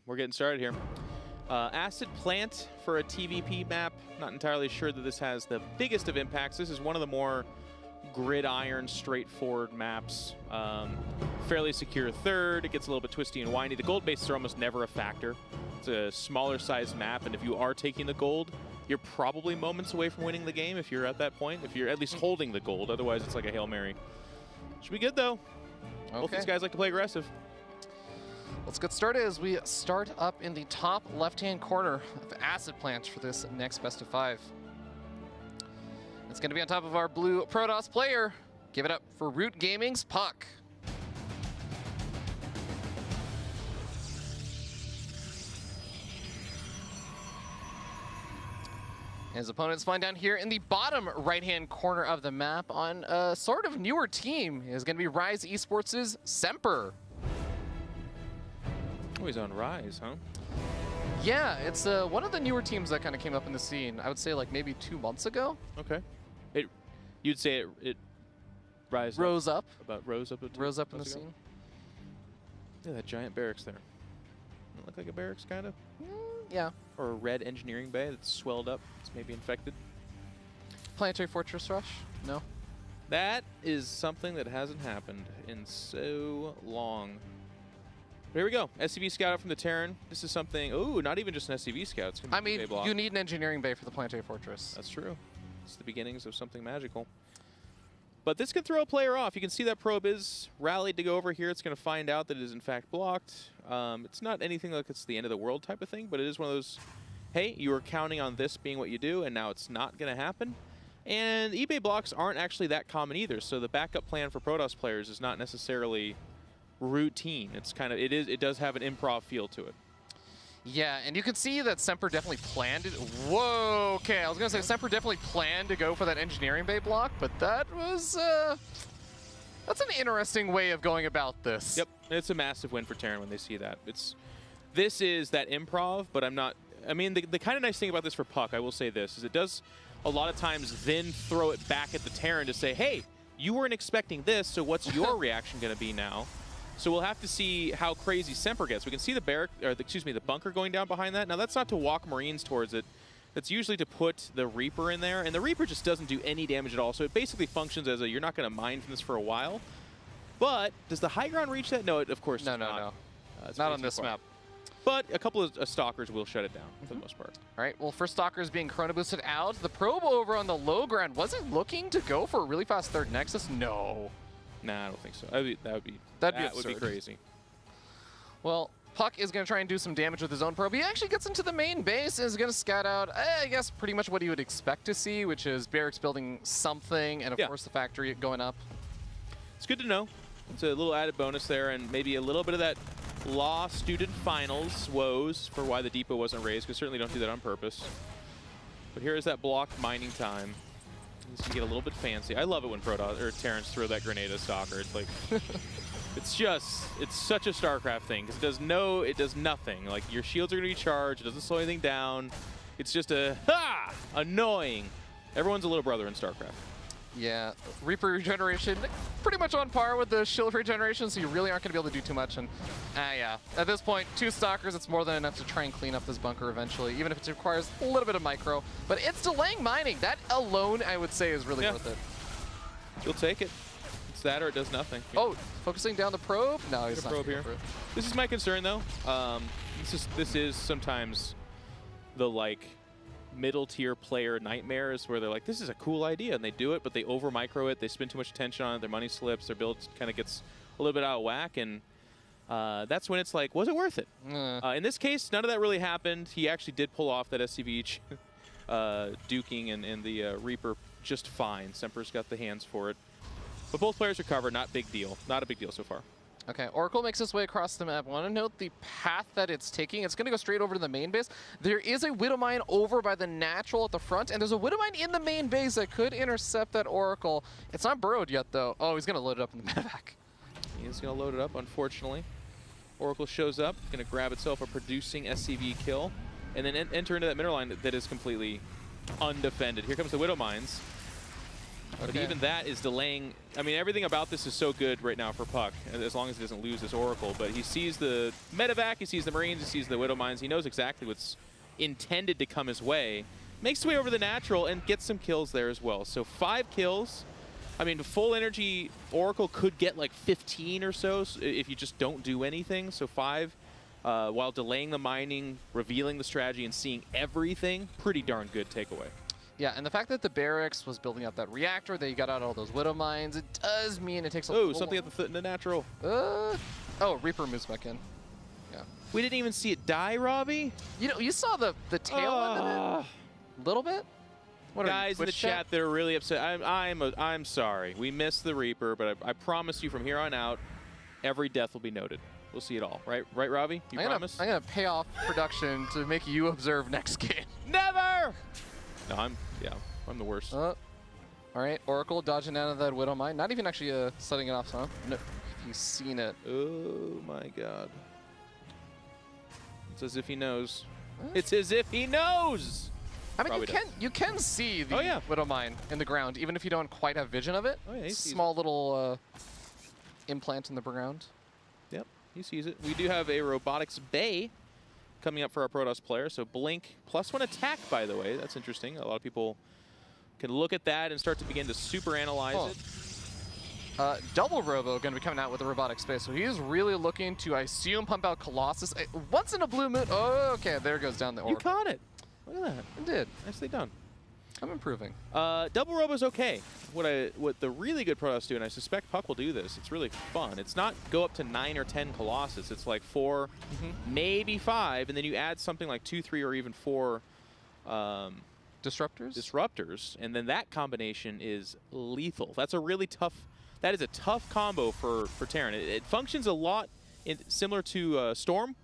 we're getting started here. Acid Plant for a TVP map. Not entirely sure that this has the biggest of impacts. This is one of the more gridiron, straightforward maps. Fairly secure third. It gets a little bit twisty and windy. The gold bases are almost never a factor. It's a smaller sized map, and if you are taking the gold, you're probably moments away from winning the game if you're at that point, if you're at least holding the gold. Otherwise, it's like a Hail Mary. Should be good, though. Okay. Both these guys like to play aggressive. Let's get started as we start up in the top left-hand corner of Acid Plant for this next best of 5. It's going to be on top of our blue Protoss player. Give it up for Root Gaming's puCK. His opponents find down here in the bottom right-hand corner of the map on a sort of newer team is going to be Rise Esports' Semper. Oh, he's on Rise, huh? Yeah, it's one of the newer teams that kind of came up in the scene. I would say like maybe 2 months ago. Okay. You'd say it rose up in the scene. Yeah, that giant barracks there. Doesn't it look like a barracks, kind of? Yeah. Or a red engineering bay that's swelled up. It's maybe infected. Planetary Fortress Rush? No. That is something that hasn't happened in so long. But here we go. SCV Scout out from the Terran. This is something. Oh, not even just an SCV Scout. It's I mean, you need an engineering bay for the Planetary Fortress. That's true. It's the beginnings of something magical. But this could throw a player off. You can see that probe is rallied to go over here. It's going to find out that it is in fact blocked. It's not anything like it's the end of the world type of thing, but it is one of those, hey, you were counting on this being what you do, and now it's not going to happen. And eBay blocks aren't actually that common either, so the backup plan for Protoss players is not necessarily routine. It's kind of, it does have an improv feel to it. Yeah, and you can see that Semper definitely planned it. Whoa, okay, I was going to say Semper definitely planned to go for that engineering bay block, but that was, that's an interesting way of going about this. Yep, it's a massive win for Terran when they see that. This is that improv, but I mean, the kind of nice thing about this for puCK, I will say this, is it does a lot of times then throw it back at the Terran to say, hey, you weren't expecting this, so what's your reaction going to be now? So we'll have to see how crazy Semper gets. We can see the the bunker going down behind that. Now that's not to walk Marines towards it. That's usually to put the Reaper in there, and the Reaper just doesn't do any damage at all. So it basically functions as a, you're not going to mine from this for a while. But does the high ground reach that? No, of course not. No. Not on this map. But a couple of Stalkers will shut it down for the most part. All right, well, first Stalkers being chrono boosted out. The probe over on the low ground, was it looking to go for a really fast third Nexus? No. Nah, I don't think so. That would be crazy. Well, puCK is going to try and do some damage with his own probe. He actually gets into the main base and is going to scout out, I guess, pretty much what you would expect to see, which is barracks building something, and of course the factory going up. It's good to know. It's a little added bonus there, and maybe a little bit of that law student finals woes for why the depot wasn't raised, because certainly don't do that on purpose. But here is that blocked mining time. He's gonna get a little bit fancy. I love it when Terrans throw that grenade at Stalker. It's like, it's such a StarCraft thing, because it does nothing. Like, your shields are gonna be charged, it doesn't slow anything down. It's just annoying. Everyone's a little brother in StarCraft. Yeah, Reaper regeneration, pretty much on par with the shield regeneration, so you really aren't going to be able to do too much. And yeah, at this point, 2 Stalkers, it's more than enough to try and clean up this bunker eventually, even if it requires a little bit of micro. But it's delaying mining. That alone, I would say, is really worth it. You'll take it. It's that or it does nothing. Oh, focusing down the probe? No, he's not. Probe here. This is my concern, though. This is sometimes the, middle tier player nightmares where they're like, this is a cool idea, and they do it, but they over micro it, they spend too much attention on it, their money slips, their build kind of gets a little bit out of whack, and that's when it's like, was it worth it? In this case, none of that really happened. He actually did pull off that SCV duking and the Reaper just fine. Semper's got the hands for it. But both players recovered, not big deal. Not a big deal so far. Okay, Oracle makes its way across the map. I want to note the path that it's taking. It's going to go straight over to the main base. There is a Widow Mine over by the natural at the front, and there's a Widow Mine in the main base that could intercept that Oracle. It's not burrowed yet, though. Oh, he's going to load it up in the medevac. He's going to load it up, unfortunately. Oracle shows up, going to grab itself a producing SCV kill, and then enter into that middle line that is completely undefended. Here comes the Widow Mines. But even that is delaying. I mean, everything about this is so good right now for puCK, as long as he doesn't lose this Oracle. But he sees the medevac, he sees the Marines, he sees the Widow Mines. He knows exactly what's intended to come his way. Makes his way over the natural and gets some kills there as well. So 5 kills. I mean, full energy Oracle could get like 15 or so if you just don't do anything. So 5, while delaying the mining, revealing the strategy, and seeing everything, pretty darn good takeaway. Yeah, and the fact that the barracks was building up that reactor, that you got out all those Widow Mines, it does mean it takes a little something at the natural. Oh, Reaper moves back in. Yeah. We didn't even see it die, Robbie. You know, you saw the tail end of it? A little bit? What guys in the chat, they're really upset. I'm sorry. We missed the Reaper, but I promise you from here on out, every death will be noted. We'll see it all. Right, Robbie? You promise? I'm gonna pay off production to make you observe next game. Never! No, I'm the worst. All right, Oracle dodging out of that Widow Mine. Not even actually setting it off, so no, you've seen it. Oh my God. It's as if he knows. What? It's as if he knows! I mean, you can see the Widow Mine in the ground, even if you don't quite have vision of it. Oh yeah, small little implant in the ground. Yep, he sees it. We do have a robotics bay coming up for our Protoss player. So Blink +1 attack, by the way. That's interesting. A lot of people can look at that and start to begin to super analyze it. Double Robo going to be coming out with the robotic space, so he's really looking to, I assume, pump out Colossus. Once in a blue moon. Oh, okay, there goes down the Oracle. You caught it. Look at that. I did. Nicely done. I'm improving. Double Robo's okay. What the really good Protoss do, and I suspect puCK will do this, it's really fun. It's not go up to 9 or 10 Colossus. It's like 4, maybe 5, and then you add something like 2, 3, or even 4 disruptors, and then that combination is lethal. That's a really tough. That is a tough combo for Terran. It functions a lot similar to Storm,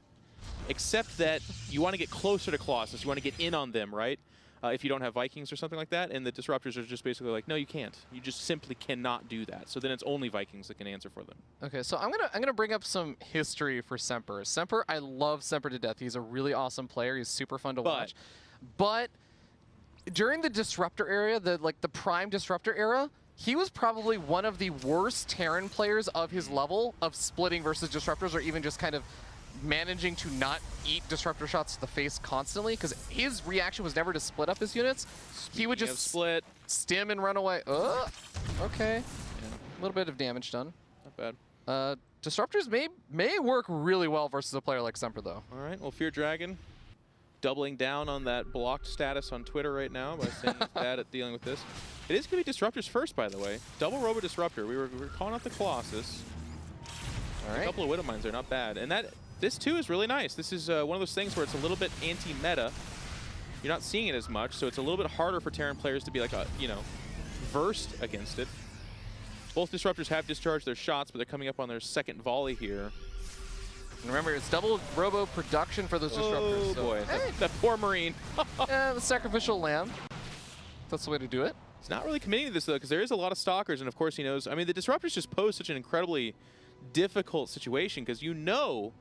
except that you want to get closer to Colossus. You want to get in on them, right? If you don't have Vikings or something like that, and the disruptors are just basically like, no, you can't. You just simply cannot do that. So then it's only Vikings that can answer for them. Okay, so I'm gonna bring up some history for Semper. Semper, I love Semper to death. He's a really awesome player. He's super fun to watch. But during the disruptor era, the prime disruptor era, he was probably one of the worst Terran players of his level of splitting versus disruptors, or even just kind of managing to not eat disruptor shots to the face constantly, because his reaction was never to split up his units. He would just split, stim, and run away. Okay. A little bit of damage done. Not bad. Disruptors may work really well versus a player like Semper, though. All right. Well, Fear Dragon doubling down on that blocked status on Twitter right now by saying he's bad at dealing with this. It is going to be disruptors first, by the way. Double Robo Disruptor. We were calling out the Colossus. All right. A couple of Widow Mines are not bad, and this too is really nice. This is one of those things where it's a little bit anti-meta. You're not seeing it as much, so it's a little bit harder for Terran players to be like, versed against it. Both disruptors have discharged their shots, but they're coming up on their second volley here. And remember, it's double Robo production for those disruptors. Oh boy, that poor Marine. The sacrificial lamb. That's the way to do it. He's not really committing to this though, because there is a lot of stalkers, and of course he knows. I mean, the disruptors just pose such an incredibly difficult situation, because you know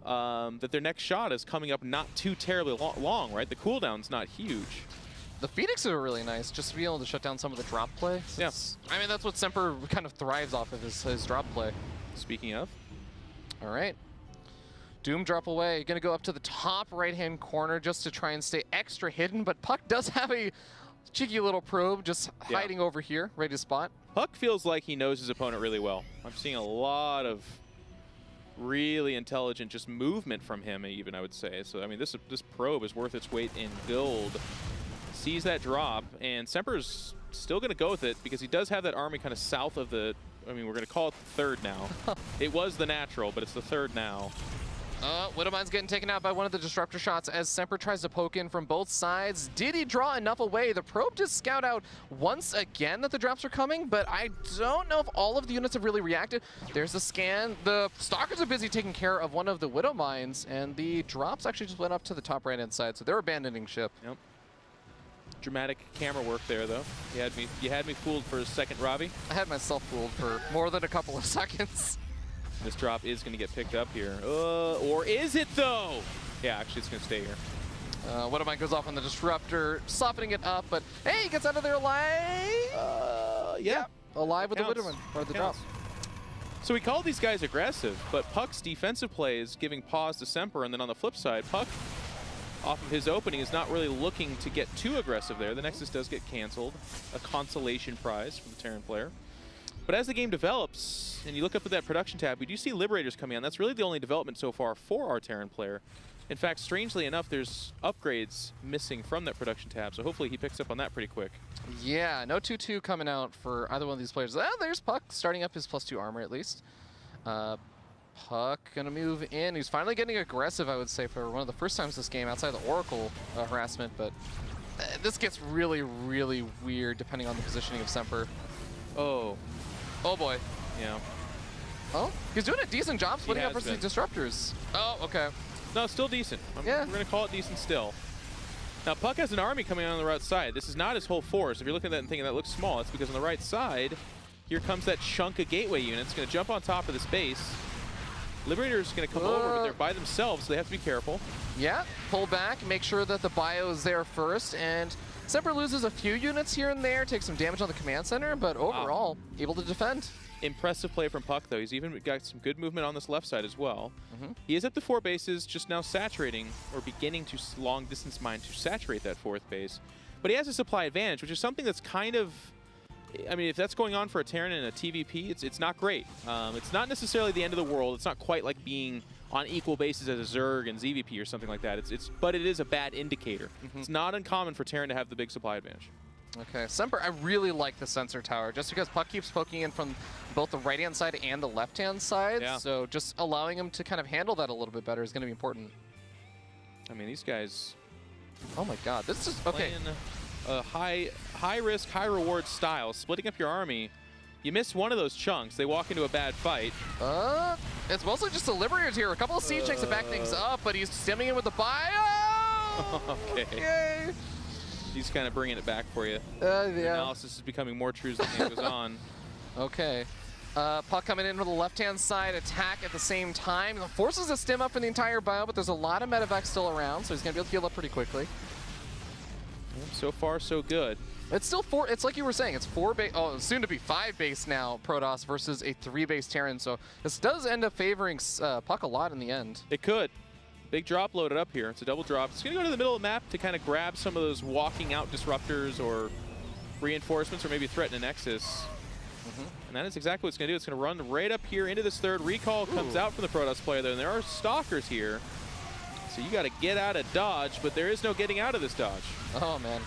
that their next shot is coming up not too terribly long, right? The cooldown's not huge. The Phoenix are really nice, just to be able to shut down some of the drop play. Yes. I mean, that's what Semper kind of thrives off of, his drop play. Speaking of. All right. Doom drop away. Going to go up to the top right-hand corner just to try and stay extra hidden, but puCK does have a cheeky little probe just hiding over here, ready to spot. puCK feels like he knows his opponent really well. I'm seeing a lot of really intelligent just movement from him, even, I would say. So, I mean, this probe is worth its weight in gold. Sees that drop, and Semper's still going to go with it because he does have that army kind of south of the, I mean, we're going to call it the third now. It was the natural, but it's the third now. Widow Mine's getting taken out by one of the disruptor shots as Semper tries to poke in from both sides. Did he draw enough away? The probe just scout out once again that the drops are coming, but I don't know if all of the units have really reacted. There's the scan. The Stalkers are busy taking care of one of the Widow Mines, and the drops actually just went up to the top right-hand side, so they're abandoning ship. Yep. Dramatic camera work there, though. You had me fooled for a second, Robbie. I had myself fooled for more than a couple of seconds. This drop is going to get picked up here. Or is it, though? Yeah, actually, it's going to stay here. Widow Mine goes off on the disruptor, softening it up, but hey, he gets out of there alive. Yeah. Alive with the Counts. Widowman, or the drop. Counts. So we call these guys aggressive, but puCK's defensive play is giving pause to Semper, and then on the flip side, puCK, off of his opening, is not really looking to get too aggressive there. The Nexus does get canceled, a consolation prize for the Terran player. But as the game develops, and you look up at that production tab, we do see Liberators coming on. That's really the only development so far for our Terran player. In fact, strangely enough, there's upgrades missing from that production tab, so hopefully he picks up on that pretty quick. Yeah, no 2-2 coming out for either one of these players. There's puCK starting up his +2 armor at least. puCK gonna move in. He's finally getting aggressive, I would say, for one of the first times this game outside the Oracle harassment, but this gets really, really weird depending on the positioning of Semper. Oh. Oh boy. Yeah. Oh, he's doing a decent job splitting up has versus the Disruptors. Oh, okay. No, still decent. Yeah. We're going to call it decent still. Now, puCK has an army coming on the right side. This is not his whole force. If you're looking at that and thinking that looks small, it's because on the right side, here comes that chunk of gateway units. Going to jump on top of this base. Liberator's going to come over, but they're by themselves, so they have to be careful. Yeah, pull back, make sure that the bio is there first, and Semper loses a few units here and there, takes some damage on the command center, but overall, able to defend. Impressive play from puCK, though. He's even got some good movement on this left side as well. He is up to 4 bases, just now saturating, or beginning to long distance mine to saturate that 4th base. But he has a supply advantage, which is something that's kind of, I mean, if that's going on for a Terran in a TVP, it's not great. It's not necessarily the end of the world. It's not quite like being on equal bases as a Zerg and ZVP or something like that. But it is a bad indicator. It's not uncommon for Terran to have the big supply advantage. Okay, Semper, I really like the sensor tower, just because puCK keeps poking in from both the right-hand side and the left-hand side, so just allowing him to kind of handle that a little bit better is going to be important. I mean, these guys... Oh my god, this is... Okay. A high risk, high reward style, splitting up your army. You miss one of those chunks, they walk into a bad fight. It's mostly just the Liberators here. A couple of siege tanks to back things up, but he's stimming in with the bio! Okay. He's kind of bringing it back for you. Yeah. Analysis is becoming more true as the game goes on. Okay. puCK coming in with the left-hand side attack at the same time. Forces a stim up in the entire bio, but there's a lot of medevac still around, so he's going to be able to heal up pretty quickly. So far, so good. It's still 4. It's like you were saying. It's 4 base. Oh, soon to be 5 base now, Protoss versus a 3 base Terran. So this does end up favoring puCK a lot in the end. It could. Big drop loaded up here. It's a double drop. It's going to go to the middle of the map to kind of grab some of those walking out disruptors or reinforcements or maybe threaten a Nexus. And that is exactly what it's going to do. It's going to run right up here into this 3rd. Recall comes out from the Protoss player there, and there are stalkers here. So you got to get out of dodge, but there is no getting out of this dodge. Oh, man.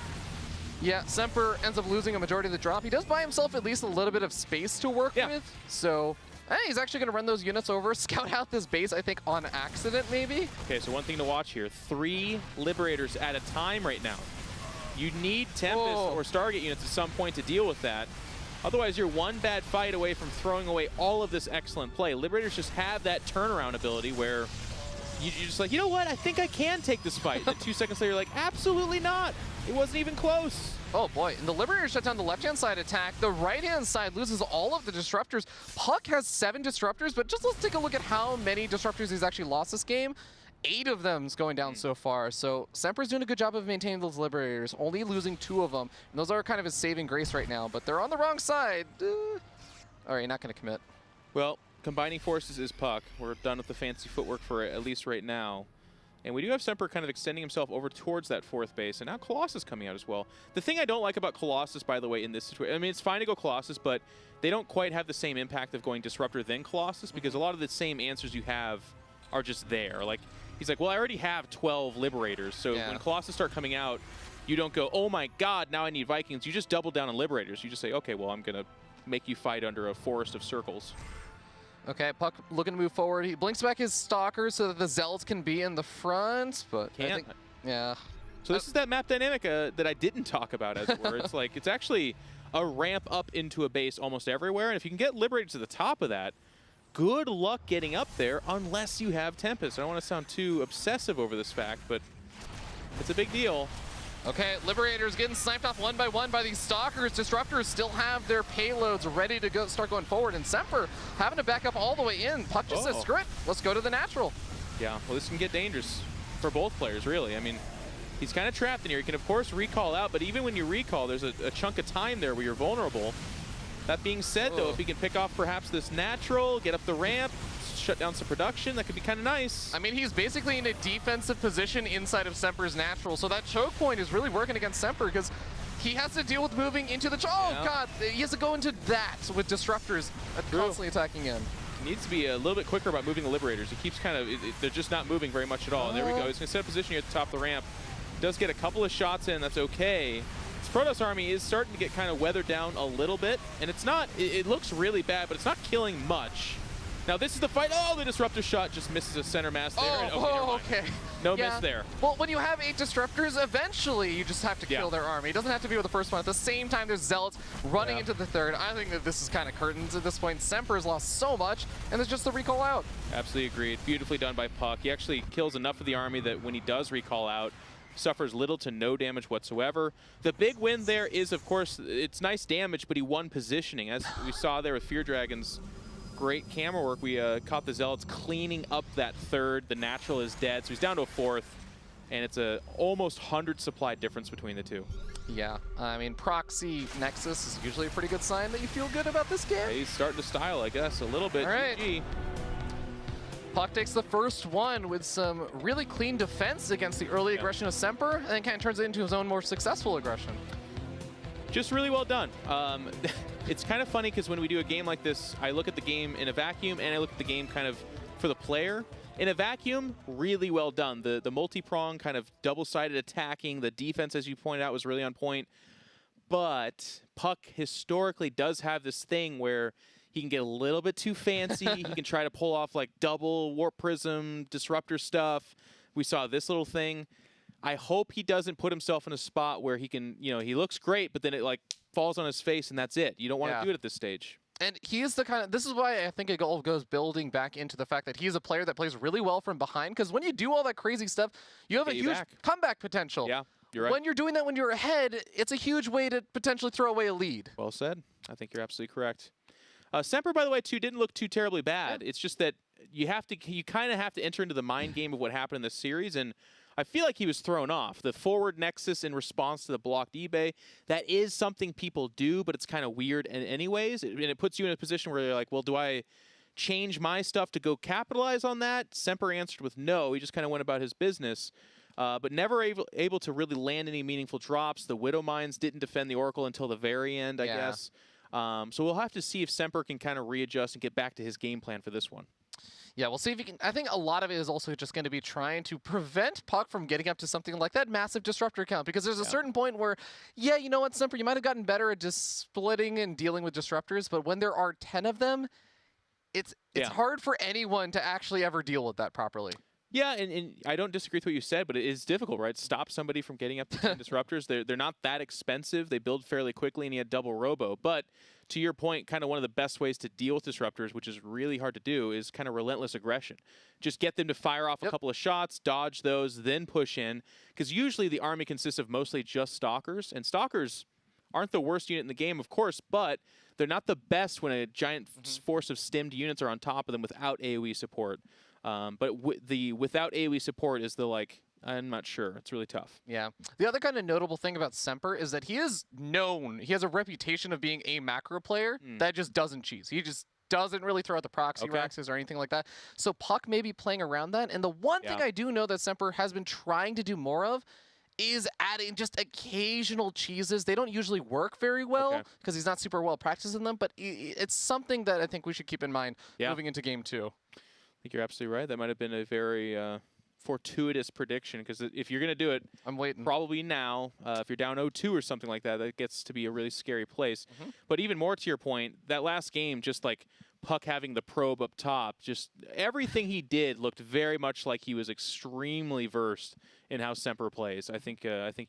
Yeah, Semper ends up losing a majority of the drop. He does buy himself at least a little bit of space to work with. So he's actually going to run those units over, scout out this base, I think, on accident, maybe. Okay, so one thing to watch here. 3 Liberators at a time right now. You need Tempest or Stargate units at some point to deal with that. Otherwise, you're one bad fight away from throwing away all of this excellent play. Liberators just have that turnaround ability where you're just like, you know what? I think I can take this fight. And then 2 seconds later, you're like, absolutely not. It wasn't even close. Oh boy, and the Liberators shut down the left-hand side attack. The right-hand side loses all of the disruptors. puCK has 7 disruptors, but just let's take a look at how many disruptors he's actually lost this game. 8 of them's going down so far. So Semper's doing a good job of maintaining those Liberators, only losing 2 of them. And those are kind of his saving grace right now, but they're on the wrong side. All right, not going to commit. Well, combining forces is puCK. We're done with the fancy footwork for it, at least right now. And we do have Semper kind of extending himself over towards that 4th base, and now Colossus coming out as well. The thing I don't like about Colossus, by the way, in this situation, I mean, it's fine to go Colossus, but they don't quite have the same impact of going Disruptor than Colossus, because a lot of the same answers you have are just there. Like, he's like, well, I already have 12 Liberators, so when Colossus start coming out, you don't go, oh my god, now I need Vikings. You just double down on Liberators. You just say, okay, well, I'm going to make you fight under a forest of circles. Okay, puCK looking to move forward. He blinks back his Stalkers so that the Zealots can be in the front, but I think, So this is that map dynamic that I didn't talk about, as it were. It's like, it's actually a ramp up into a base almost everywhere, and if you can get Liberated to the top of that, good luck getting up there unless you have Tempest. I don't want to sound too obsessive over this fact, but it's a big deal. Okay, Liberators getting sniped off one by one by these Stalkers. Disruptors still have their payloads ready to go, start going forward, and Semper having to back up all the way in. puCK just says, screw it, let's go to the natural. Yeah, well, this can get dangerous for both players, really. I mean, he's kind of trapped in here. He can, of course, recall out, but even when you recall, there's a chunk of time there where you're vulnerable. That being said, though, if he can pick off perhaps this natural, get up the ramp, shut down some production, that could be kind of nice. I mean, he's basically in a defensive position inside of Semper's natural, so that choke point is really working against Semper because he has to deal with moving into the... Oh, God! He has to go into that with disruptors constantly attacking him. He needs to be a little bit quicker about moving the Liberators. He keeps kind of... they're just not moving very much at all. There we go. He's going to set a position here at the top of the ramp. Does get a couple of shots in. That's okay. This Protoss army is starting to get kind of weathered down a little bit, and it's not... it looks really bad, but it's not killing much. Now this is the fight. Oh, the disruptor shot just misses a center mass there. Okay. No miss there. Well, when you have 8 disruptors, eventually you just have to kill their army. It doesn't have to be with the first one. At the same time, there's zealots running into the third. I think that this is kind of curtains at this point. Semper has lost so much, and there's just the recall out. Absolutely agreed. Beautifully done by puCK. He actually kills enough of the army that when he does recall out, suffers little to no damage whatsoever. The big win there is, of course, it's nice damage, but he won positioning. As we saw there with Fear Dragon's great camera work, we caught the Zealots cleaning up that third. The natural is dead, so he's down to a fourth, and it's a almost 100 supply difference between the two. Yeah, I mean, proxy Nexus is usually a pretty good sign that you feel good about this game. Yeah, he's starting to style, I guess, a little bit. All right. GG. puCK takes the first one with some really clean defense against the early aggression of Semper, and then kind of turns it into his own more successful aggression. Just really well done. It's kind of funny because when we do a game like this, I look at the game in a vacuum and I look at the game kind of for the player. In a vacuum, really well done. The multi-prong kind of double-sided attacking, the defense, as you pointed out, was really on point. But puCK historically does have this thing where he can get a little bit too fancy. He can try to pull off like double warp prism, disruptor stuff. We saw this little thing. I hope he doesn't put himself in a spot where he can, you know, he looks great, but then it like falls on his face and that's it. You don't want to do it at this stage. And he is the kind of, this is why I think it all goes building back into the fact that he's a player that plays really well from behind, because when you do all that crazy stuff, you have a huge comeback potential. Yeah, you're right. When you're doing that when you're ahead, it's a huge way to potentially throw away a lead. Well said. I think you're absolutely correct. Semper, by the way, too, didn't look too terribly bad. It's just that you kind of have to enter into the mind game of what happened in this series, and I feel like he was thrown off. The forward nexus in response to the blocked eBay, that is something people do, but it's kind of weird anyways. And it puts you in a position where you're like, well, do I change my stuff to go capitalize on that? Semper answered with no. He just kind of went about his business, but never able to really land any meaningful drops. The Widow Mines didn't defend the Oracle until the very end, I guess. So we'll have to see if Semper can kind of readjust and get back to his game plan for this one. Yeah, we'll see if he can. I think a lot of it is also just going to be trying to prevent puCK from getting up to something like that massive disruptor count, because there's a certain point where, yeah, you know what, Semper, you might have gotten better at just splitting and dealing with disruptors, but when there are 10 of them, it's hard for anyone to actually ever deal with that properly. Yeah, and I don't disagree with what you said, but it is difficult, right? Stop somebody from getting up to 10 disruptors. They're not that expensive. They build fairly quickly, and he had double robo. But to your point, kind of one of the best ways to deal with disruptors, which is really hard to do, is kind of relentless aggression. Just get them to fire off a couple of shots, dodge those, then push in. Because usually the army consists of mostly just stalkers, and stalkers aren't the worst unit in the game, of course, but they're not the best when a giant force of stimmed units are on top of them without AoE support. But without AoE support is the, like, I'm not sure. It's really tough. Yeah. The other kind of notable thing about Semper is that he is known. He has a reputation of being a macro player that just doesn't cheese. He just doesn't really throw out the proxy raxes or anything like that. So puCK may be playing around that. And the one thing I do know that Semper has been trying to do more of is adding just occasional cheeses. They don't usually work very well because he's not super well practiced in them, but it's something that I think we should keep in mind moving into game 2. I think you're absolutely right. That might have been a very fortuitous prediction, because if you're going to do it, I'm waiting. Probably now. If you're down 0-2 or something like that, that gets to be a really scary place. But even more to your point, that last game, just like puCK having the probe up top, just everything he did looked very much like he was extremely versed in how Semper plays. I think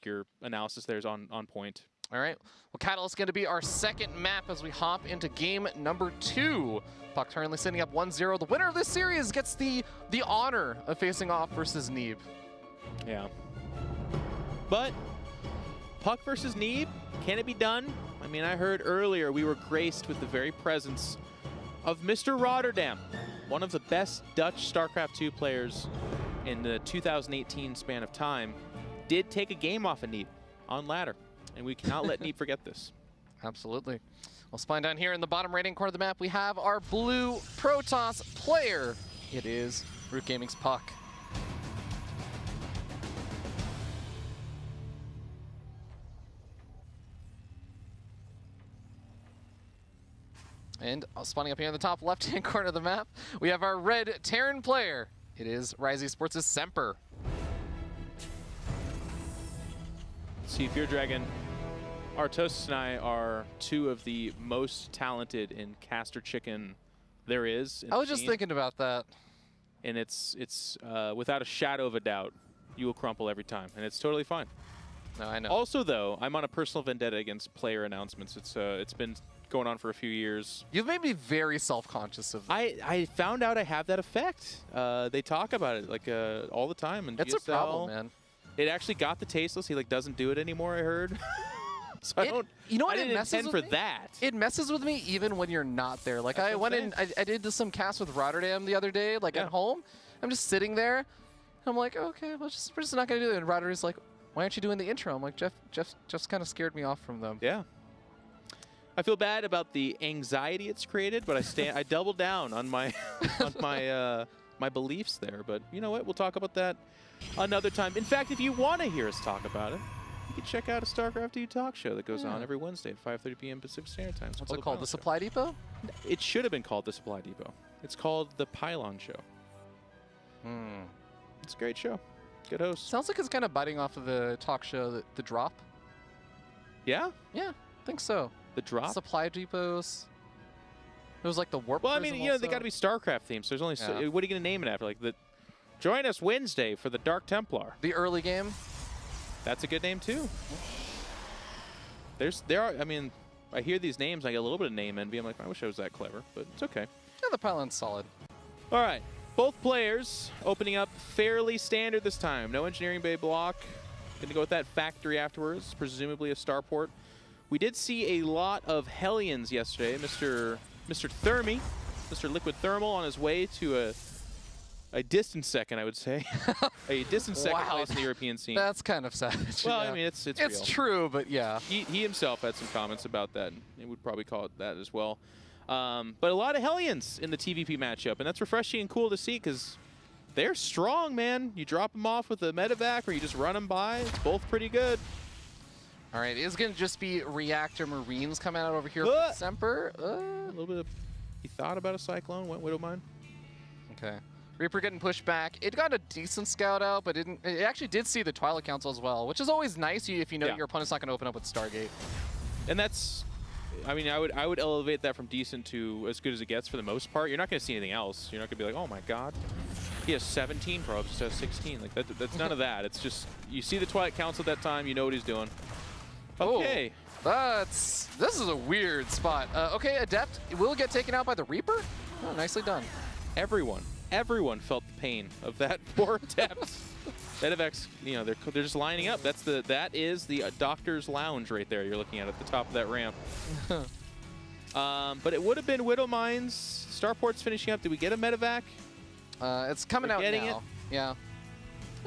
your analysis there is on point. All right. Well, Catalyst is going to be our second map as we hop into game number 2. puCK currently sitting up 1-0. The winner of this series gets the honor of facing off versus Neeb. Yeah. But puCK versus Neeb, can it be done? I mean, I heard earlier we were graced with the very presence of Mr. Rotterdam, one of the best Dutch StarCraft 2 players in the 2018 span of time, did take a game off of Neeb on ladder. And we cannot let Neeb forget this. Absolutely. We'll spine down here in the bottom right-hand corner of the map. We have our blue Protoss player. It is Root Gaming's puCK. And spawning up here in the top left-hand corner of the map, we have our red Terran player. It is Rise Esports' Semper. See, Fear Dragon, Artosis and I are two of the most talented in caster chicken there is. I was just thinking about that. And it's without a shadow of a doubt, you will crumple every time, and it's totally fine. No, I know. Also, though, I'm on a personal vendetta against player announcements. It's been going on for a few years. You've made me very self-conscious of that. I found out I have that effect. They talk about it like all the time. And it's a problem, man. It actually got the tasteless. He like doesn't do it anymore, I heard. So I don't. You know what? I didn't intend for that. It messes with me even when you're not there. Like I went in, I did some cast with Rotterdam the other day, like at home. I'm just sitting there. And I'm like, okay, we're just not gonna do it. And Rotterdam's like, why aren't you doing the intro? I'm like, Jeff just kind of scared me off from them. Yeah. I feel bad about the anxiety it's created, but I double down on my my beliefs there. But you know what? We'll talk about that another time. In fact, if you want to hear us talk about it, you can check out a StarCraft EU talk show that goes on every Wednesday at 5:30 p.m. Pacific Standard Time. What's it called? The Supply Depot? It should have been called the Supply Depot. It's called the Pylon Show. It's a great show. Good host. Sounds like it's kind of biting off of the talk show, the Drop. Yeah? Yeah, I think so. The Drop? Supply Depots. It was like the Warp. Well, I mean, you know, they got to be StarCraft themed. So there's only so, what are you going to name it after? Like join us Wednesday for the Dark Templar. The early game. That's a good name too. I mean, I hear these names, I get a little bit of name envy. I'm like, I wish I was that clever, but it's okay. Yeah, the Pylon's solid. All right, both players opening up fairly standard this time. No engineering bay block. Going to go with that factory afterwards, presumably a starport. We did see a lot of Hellions yesterday. Mr. Thermi, Mr. Liquid Thermal on his way to a distant second, I would say. A distant second place in the European scene. That's kind of savage. Well, I mean, it's real. It's true, but yeah. He himself had some comments about that, and he would probably call it that as well. But a lot of Hellions in the TVP matchup, and that's refreshing and cool to see because they're strong, man. You drop them off with a medevac or you just run them by. It's both pretty good. All right, it's going to just be Reactor Marines coming out over here for Semper. A little bit of... He thought about a Cyclone, went Widowmine. Okay. Reaper getting pushed back. It got a decent scout out, but it actually did see the Twilight Council as well, which is always nice if you know your opponent's not going to open up with Stargate. And that's... I mean, I would elevate that from decent to as good as it gets for the most part. You're not going to see anything else. You're not going to be like, oh my god, he has 17 probes, just has 16. Like that's none of that. It's just you see the Twilight Council at that time, you know what he's doing. Okay. Oh, this is a weird spot. Okay, Adept will get taken out by the Reaper. Oh, nicely done. Everyone felt the pain of that poor Adept. Medevacs, you know, they're just lining up. That is the doctor's lounge right there. You're looking at the top of that ramp. But it would have been Widow Mines. Starport's finishing up. Did we get a medevac? It's coming out now. Yeah.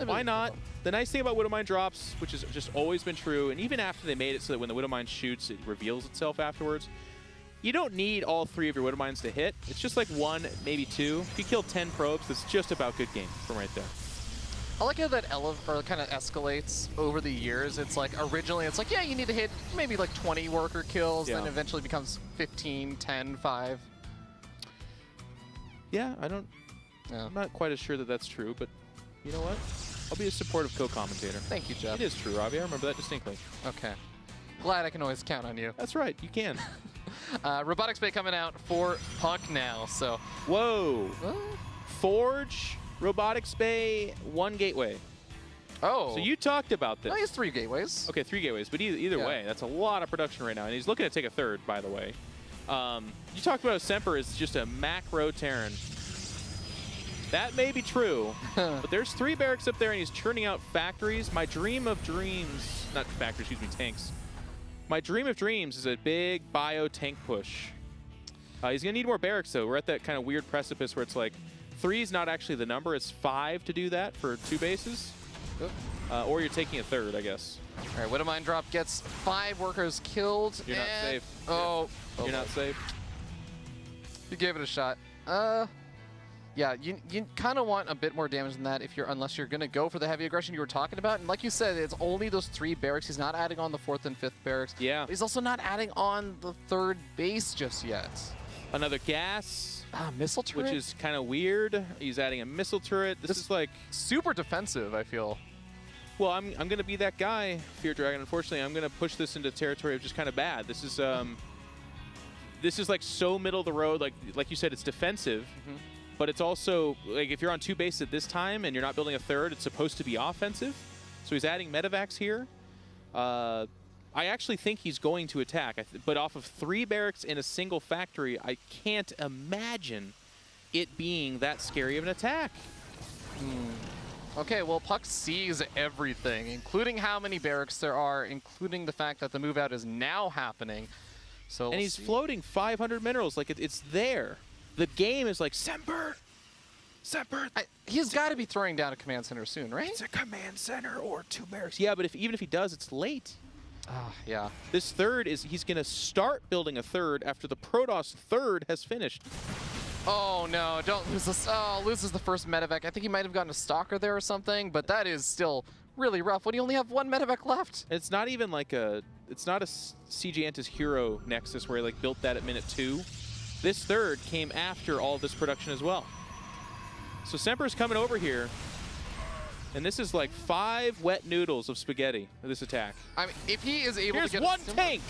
Why not? The nice thing about Widow Mine drops, which has just always been true, and even after they made it so that when the Widow Mine shoots, it reveals itself afterwards. You don't need all 3 of your Widow Mines to hit. It's just like 1, maybe 2. If you kill 10 probes, that's just about good game from right there. I like how that kind of escalates over the years. It's like originally it's like, yeah, you need to hit maybe like 20 worker kills, then eventually becomes 15, 10, 5. Yeah, I'm not quite as sure that that's true, but you know what? I'll be a supportive co-commentator. Thank you, Jeff. It is true, Robbie. I remember that distinctly. Okay. Glad I can always count on you. That's right. You can. Robotics Bay coming out for puCK now, so. Whoa. Forge, Robotics Bay, 1 gateway. Oh. So you talked about this. No, he has 3 gateways. Okay, 3 gateways, but either way, that's a lot of production right now, and he's looking to take a 3rd, by the way. You talked about Semper is just a macro Terran. That may be true, but there's 3 barracks up there, and he's churning out factories. My dream of dreams, not factories, excuse me, tanks. My dream of dreams is a big bio tank push. He's gonna need more barracks though. We're at that kind of weird precipice where it's like 3 is not actually the number, it's 5 to do that for 2 bases. Or you're taking a third, I guess. All right, Widow Mine Drop gets 5 workers killed. You're not safe. Oh. You're not safe. You gave it a shot. Yeah, you kind of want a bit more damage than that unless you're going to go for the heavy aggression you were talking about. And like you said, it's only those 3 barracks. He's not adding on the 4th and 5th barracks. Yeah. He's also not adding on the 3rd base just yet. Another gas. Missile turret? Which is kind of weird. He's adding a missile turret. This is like... super defensive, I feel. Well, I'm going to be that guy, Fear Dragon. Unfortunately, I'm going to push this into territory of just kind of bad. This is like so middle of the road. Like you said, it's defensive. But it's also, like, if you're on 2 bases at this time and you're not building a 3rd, it's supposed to be offensive. So he's adding medevacs here. I actually think he's going to attack. But off of 3 barracks in a single factory, I can't imagine it being that scary of an attack. Okay, well, puCK sees everything, including how many barracks there are, including the fact that the move out is now happening. So and he's floating 500 minerals. Like, it's there. The game is like, Semper! Semper! He's got to be throwing down a command center soon, right? It's a command center or 2 barracks. Yeah, but even if he does, it's late. Yeah. This 3rd is, he's going to start building a 3rd after the Protoss 3rd has finished. Oh, no, don't lose this. Oh, loses the first medevac. I think he might have gotten a stalker there or something, but that is still really rough when you only have 1 medevac left. It's not even like it's not a CG Antis Hero Nexus where he like built that at minute 2. This 3rd came after all of this production as well. So Semper's coming over here, and this is like 5 wet noodles of spaghetti for this attack. I mean, if he is able Here's to get 1 tank!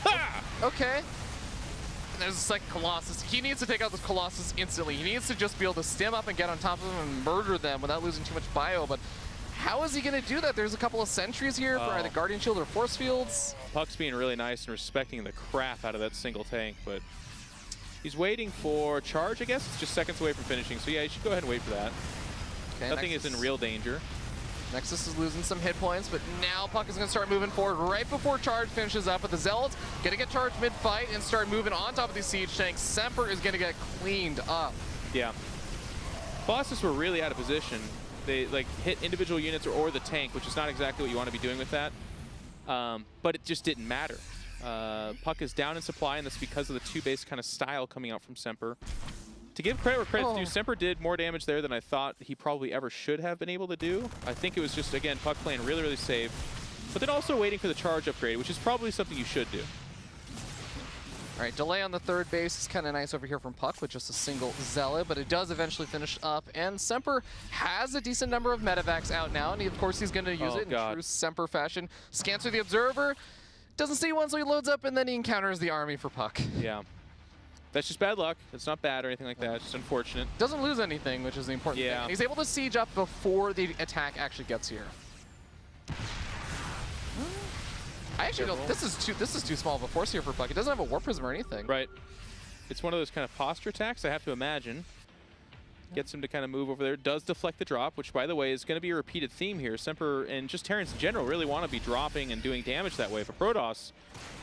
Ha! Okay. And there's a second Colossus. He needs to take out this Colossus instantly. He needs to just be able to stem up and get on top of them and murder them without losing too much bio, but how is he going to do that? There's a couple of sentries here for either Guardian Shield or Force Fields. puCK's being really nice and respecting the crap out of that single tank, but he's waiting for charge, I guess. It's just seconds away from finishing, so yeah, you should go ahead and wait for that. Okay, Nothing is in real danger. Nexus is losing some hit points, but now puCK is going to start moving forward right before charge finishes up. But the Zealots going to get charged mid-fight and start moving on top of these siege tanks. Semper is going to get cleaned up. Yeah. Bosses were really out of position. They like hit individual units or the tank, which is not exactly what you want to be doing with that. But it just didn't matter. puCK is down in supply, and that's because of the 2-base kind of style coming out from Semper. To give credit where credit's due, Semper did more damage there than I thought he probably ever should have been able to do. I think it was just, again, puCK playing really, really safe. But then also waiting for the charge upgrade, which is probably something you should do. All right, delay on the 3rd base is kind of nice over here from puCK with just a single Zealot, but it does eventually finish up. And Semper has a decent number of medevacs out now, and of course he's going to use it in true Semper fashion. Scans through the Observer, doesn't see one, so he loads up, and then he encounters the army for puCK. Yeah. That's just bad luck. It's not bad or anything like that. It's just unfortunate. Doesn't lose anything, which is the important thing. And he's able to siege up before the attack actually gets here. I actually don't. This is too small of a force here for puCK. It doesn't have a Warp Prism or anything. Right. It's one of those kind of posture attacks, I have to imagine. Gets him to kind of move over there. Does deflect the drop, which, by the way, is going to be a repeated theme here. Semper and just Terrans in general really want to be dropping and doing damage that way. For Protoss,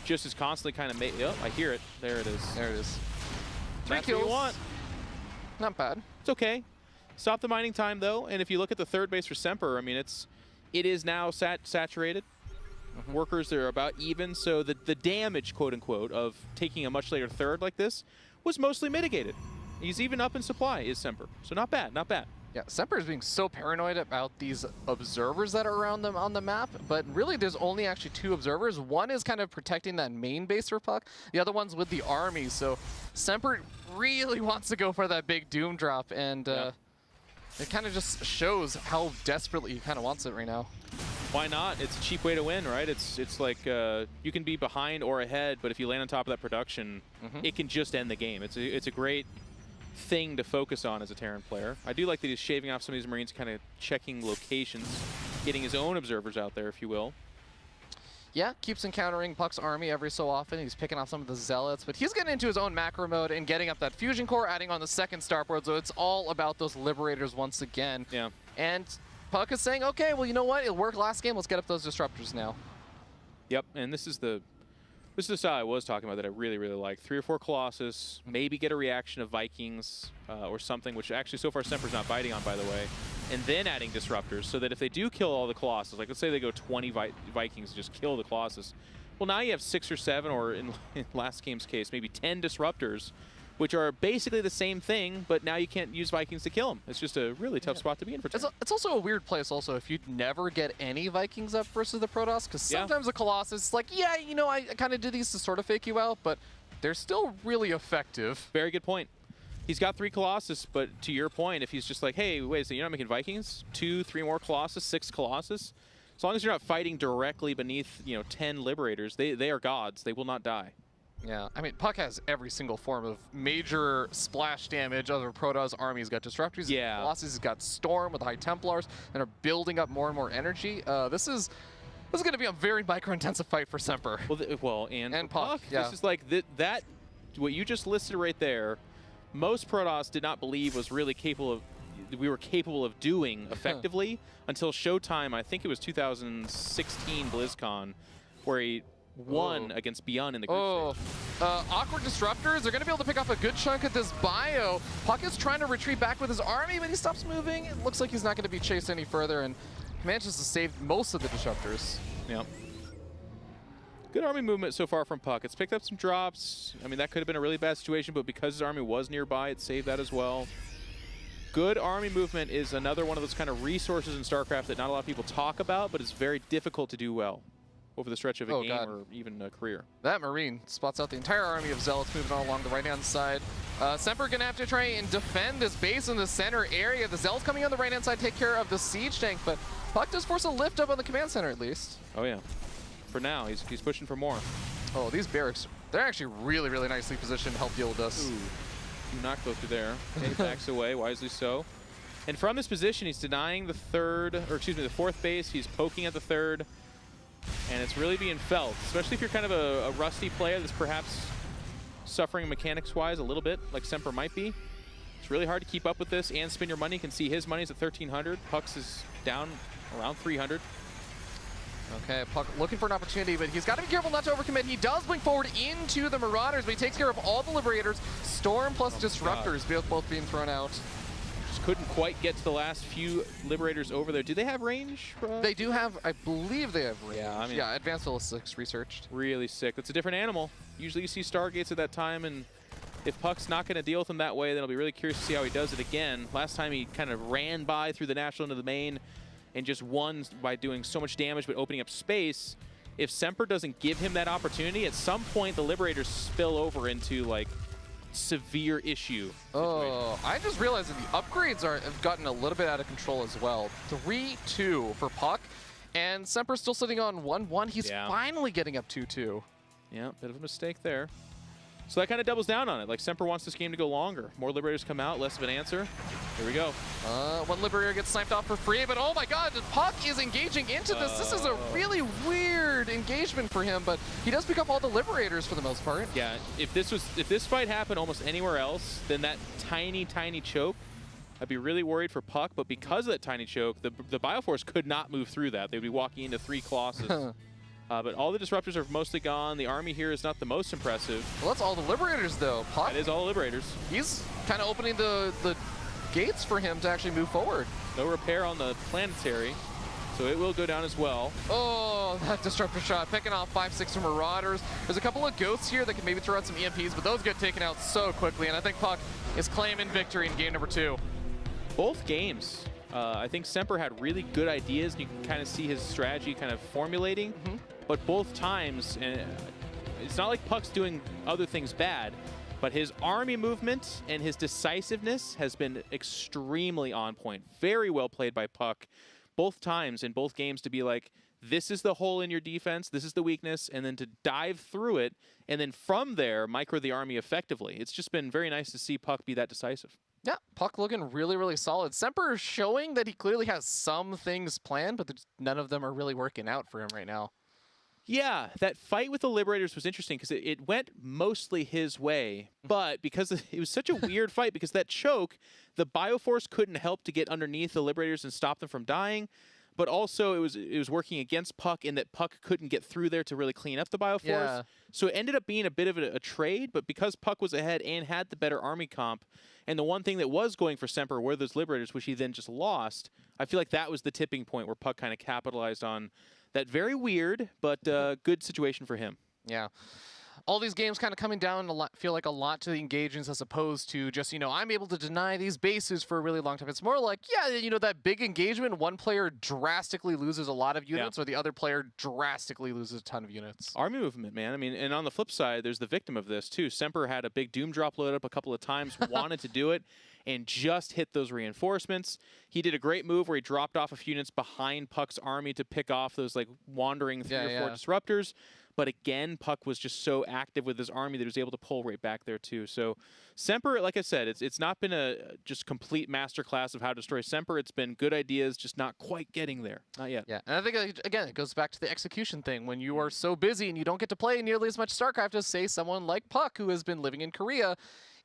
just is constantly kind of oh, I hear it. There it is. There it is. 3 kills. What you want. Not bad. It's okay. Stop the mining time, though. And if you look at the 3rd base for Semper, I mean, it is now saturated. Workers are about even, so the damage, quote-unquote, of taking a much later 3rd like this was mostly mitigated. He's even up in supply, is Semper. So not bad, not bad. Yeah, Semper is being so paranoid about these observers that are around them on the map, but really there's only actually 2 observers. One is kind of protecting that main base for puCK. The other one's with the army, so Semper really wants to go for that big Doom drop, and it kind of just shows how desperately he kind of wants it right now. Why not? It's a cheap way to win, right? It's like you can be behind or ahead, but if you land on top of that production, it can just end the game. It's a great thing to focus on as a Terran player. I do like that he's shaving off some of these Marines, kind of checking locations, getting his own observers out there, if you will. Yeah, keeps encountering puCK's army every so often. He's picking off some of the Zealots, but he's getting into his own macro mode and getting up that Fusion Core, adding on the 2nd starport, so it's all about those Liberators once again. Yeah. And puCK is saying, okay, well, you know what? It worked last game. Let's get up those Disruptors now. Yep, and this is the This is the style I was talking about that I really, really like. 3 or 4 Colossus, maybe get a reaction of Vikings or something, which actually so far Semper's not biting on, by the way. And then adding Disruptors, so that if they do kill all the Colossus, like let's say they go 20 Vikings and just kill the Colossus, well, now you have 6 or 7, or in last game's case, maybe 10 Disruptors, which are basically the same thing, but now you can't use Vikings to kill them. It's just a really tough spot to be in for Terran. It's also a weird place also if you never get any Vikings up versus the Protoss, because sometimes the Colossus is like, yeah, you know, I kind of did these to sort of fake you out, but they're still really effective. Very good point. He's got 3 Colossus, but to your point, if he's just like, hey, wait a second, you're not making Vikings? 2, 3 more Colossus, 6 Colossus? As long as you're not fighting directly beneath, 10 Liberators, they are gods. They will not die. Yeah, I mean, puCK has every single form of major splash damage. Other Protoss army. He's got Disruptors, Colossus, he's got Storm with High Templars, and are building up more and more energy. This is going to be a very micro-intensive fight for Semper. And puCK. Yeah. This is like that. What you just listed right there, most Protoss did not believe was really capable of. We were capable of doing effectively until Showtime. I think it was 2016 BlizzCon, where he won against Beyond in the group stage. Awkward Disruptors are going to be able to pick off a good chunk of this bio. puCK is trying to retreat back with his army, but he stops moving. It looks like he's not going to be chased any further, and manages to save most of the Disruptors. Yeah. Good army movement so far from puCK. It's picked up some drops. I mean, that could have been a really bad situation, but because his army was nearby, it saved that as well. Good army movement is another one of those kind of resources in StarCraft that not a lot of people talk about, but it's very difficult to do well over the stretch of a game or even a career. That Marine spots out the entire army of Zealots moving all along the right-hand side. Semper gonna have to try and defend this base in the center area. The Zealots coming on the right-hand side take care of the siege tank, but puCK does force a lift up on the command center at least. Oh yeah. For now, he's pushing for more. Oh, these barracks, they're actually really, really nicely positioned to help deal with us. Ooh. Do not go through there. Okay, he backs away, wisely so. And from this position, he's denying the the 4th base. He's poking at the 3rd. And it's really being felt, especially if you're kind of a rusty player that's perhaps suffering mechanics-wise a little bit, like Semper might be. It's really hard to keep up with this and spend your money. You can see his money's at 1,300. puCK's is down around 300. Okay, puCK looking for an opportunity, but he's got to be careful not to overcommit. He does blink forward into the Marauders, but he takes care of all the Liberators. Storm plus Disruptors both being thrown out. Just couldn't quite get to the last few Liberators over there. Do they have range? They do have, I believe they have range. Yeah, I mean, yeah, Advanced Ballistics researched. Really sick. That's a different animal. Usually you see Stargates at that time, and if puCK's not going to deal with him that way, then I'll be really curious to see how he does it again. Last time he kind of ran by through the National into the main and just won by doing so much damage but opening up space. If Semper doesn't give him that opportunity, at some point the Liberators spill over into like severe issue. Oh, I just realized that the upgrades have gotten a little bit out of control as well. 3-2 for puCK, and Semper's still sitting on 1-1. He's finally getting up 2-2. Yeah, bit of a mistake there. So that kind of doubles down on it. Like, Semper wants this game to go longer. More Liberators come out, less of an answer. Here we go. One Liberator gets sniped off for free, but oh my god, puCK is engaging into this. This is a really weird engagement for him, but he does pick up all the Liberators for the most part. Yeah, if this fight happened almost anywhere else, then that tiny, tiny choke, I'd be really worried for puCK, but because of that tiny choke, the Bioforce could not move through that. They'd be walking into 3 Colossus. But all the Disruptors are mostly gone. The army here is not the most impressive. Well, that's all the Liberators, though. puCK, that is all the Liberators. He's kind of opening the gates for him to actually move forward. No repair on the planetary, so it will go down as well. Oh, that Disruptor shot, picking off 5-6 Marauders. There's a couple of Ghosts here that can maybe throw out some EMPs, but those get taken out so quickly, and I think puCK is claiming victory in game number 2. Both games. I think Semper had really good ideas, and you can kind of see his strategy kind of formulating. But both times, and it's not like puCK's doing other things bad, but his army movement and his decisiveness has been extremely on point. Very well played by puCK both times in both games to be like, this is the hole in your defense, this is the weakness, and then to dive through it, and then from there, micro the army effectively. It's just been very nice to see puCK be that decisive. Yeah, puCK looking really, really solid. Semper showing that he clearly has some things planned, but none of them are really working out for him right now. Yeah, that fight with the Liberators was interesting because it went mostly his way, but because it was such a weird fight, because that choke, the Bioforce couldn't help to get underneath the Liberators and stop them from dying, but also it was working against puCK in that puCK couldn't get through there to really clean up the Bioforce. Yeah. So it ended up being a bit of a trade, but because puCK was ahead and had the better army comp, and the one thing that was going for Semper were those Liberators, which he then just lost, I feel like that was the tipping point where puCK kind of capitalized on that very weird but good situation for him. Yeah. All these games kind of coming down feel like a lot to the engagements as opposed to just, I'm able to deny these bases for a really long time. It's more like, yeah, that big engagement, one player drastically loses a lot of units or the other player drastically loses a ton of units. Army movement, man. I mean, and on the flip side, there's the victim of this too. Semper had a big Doom drop load up a couple of times, wanted to do it, and just hit those reinforcements. He did a great move where he dropped off a few units behind puCK's army to pick off those like wandering 3 or 4 disruptors. But again, puCK was just so active with his army that he was able to pull right back there too. So Semper, like I said, it's not been a just complete masterclass of how to destroy Semper. It's been good ideas, just not quite getting there. Not yet. Yeah, and I think, again, it goes back to the execution thing. When you are so busy and you don't get to play nearly as much StarCraft as, say, someone like puCK who has been living in Korea,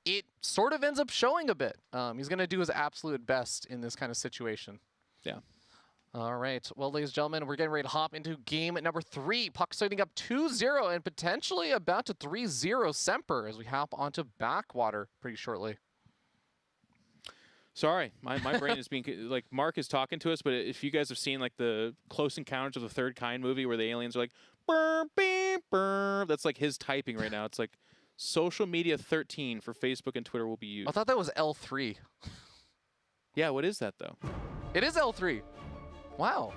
it sort of ends up showing a bit. He's going to do his absolute best in this kind of situation. Yeah. All right. Well, ladies and gentlemen, we're getting ready to hop into game number 3. puCK starting up 2-0 and potentially about to 3-0 Semper as we hop onto backwater pretty shortly. Sorry, my brain is being like Mark is talking to us, but if you guys have seen like the Close Encounters of the Third Kind movie where the aliens are like burr, beep, burr, that's like his typing right now. It's like social media 13 for Facebook and Twitter will be used. I thought that was L3. Yeah, what is that though? It is L3. Wow.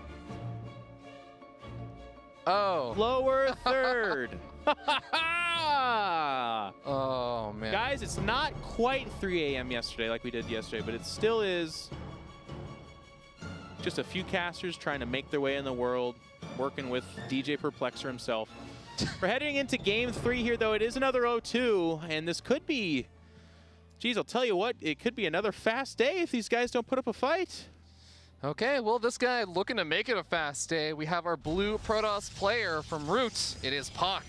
Oh. Lower third. Oh, man. Guys, it's not quite 3 a.m. yesterday like we did yesterday, but it still is just a few casters trying to make their way in the world, working with DJ Perplexer himself. We're heading into game 3 here, though. It is another 0-2, and this could be, geez, I'll tell you what, it could be another fast day if these guys don't put up a fight. Okay, well, this guy looking to make it a fast day. We have our blue Protoss player from Root. It is puCK.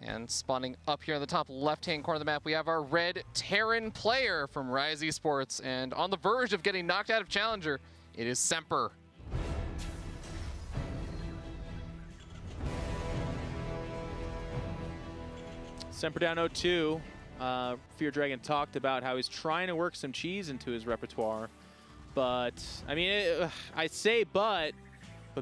And spawning up here in the top left-hand corner of the map, we have our red Terran player from Rise Esports. And on the verge of getting knocked out of Challenger, it is Semper. Semper down 0-2. Fear Dragon talked about how he's trying to work some cheese into his repertoire. But, I mean, I say but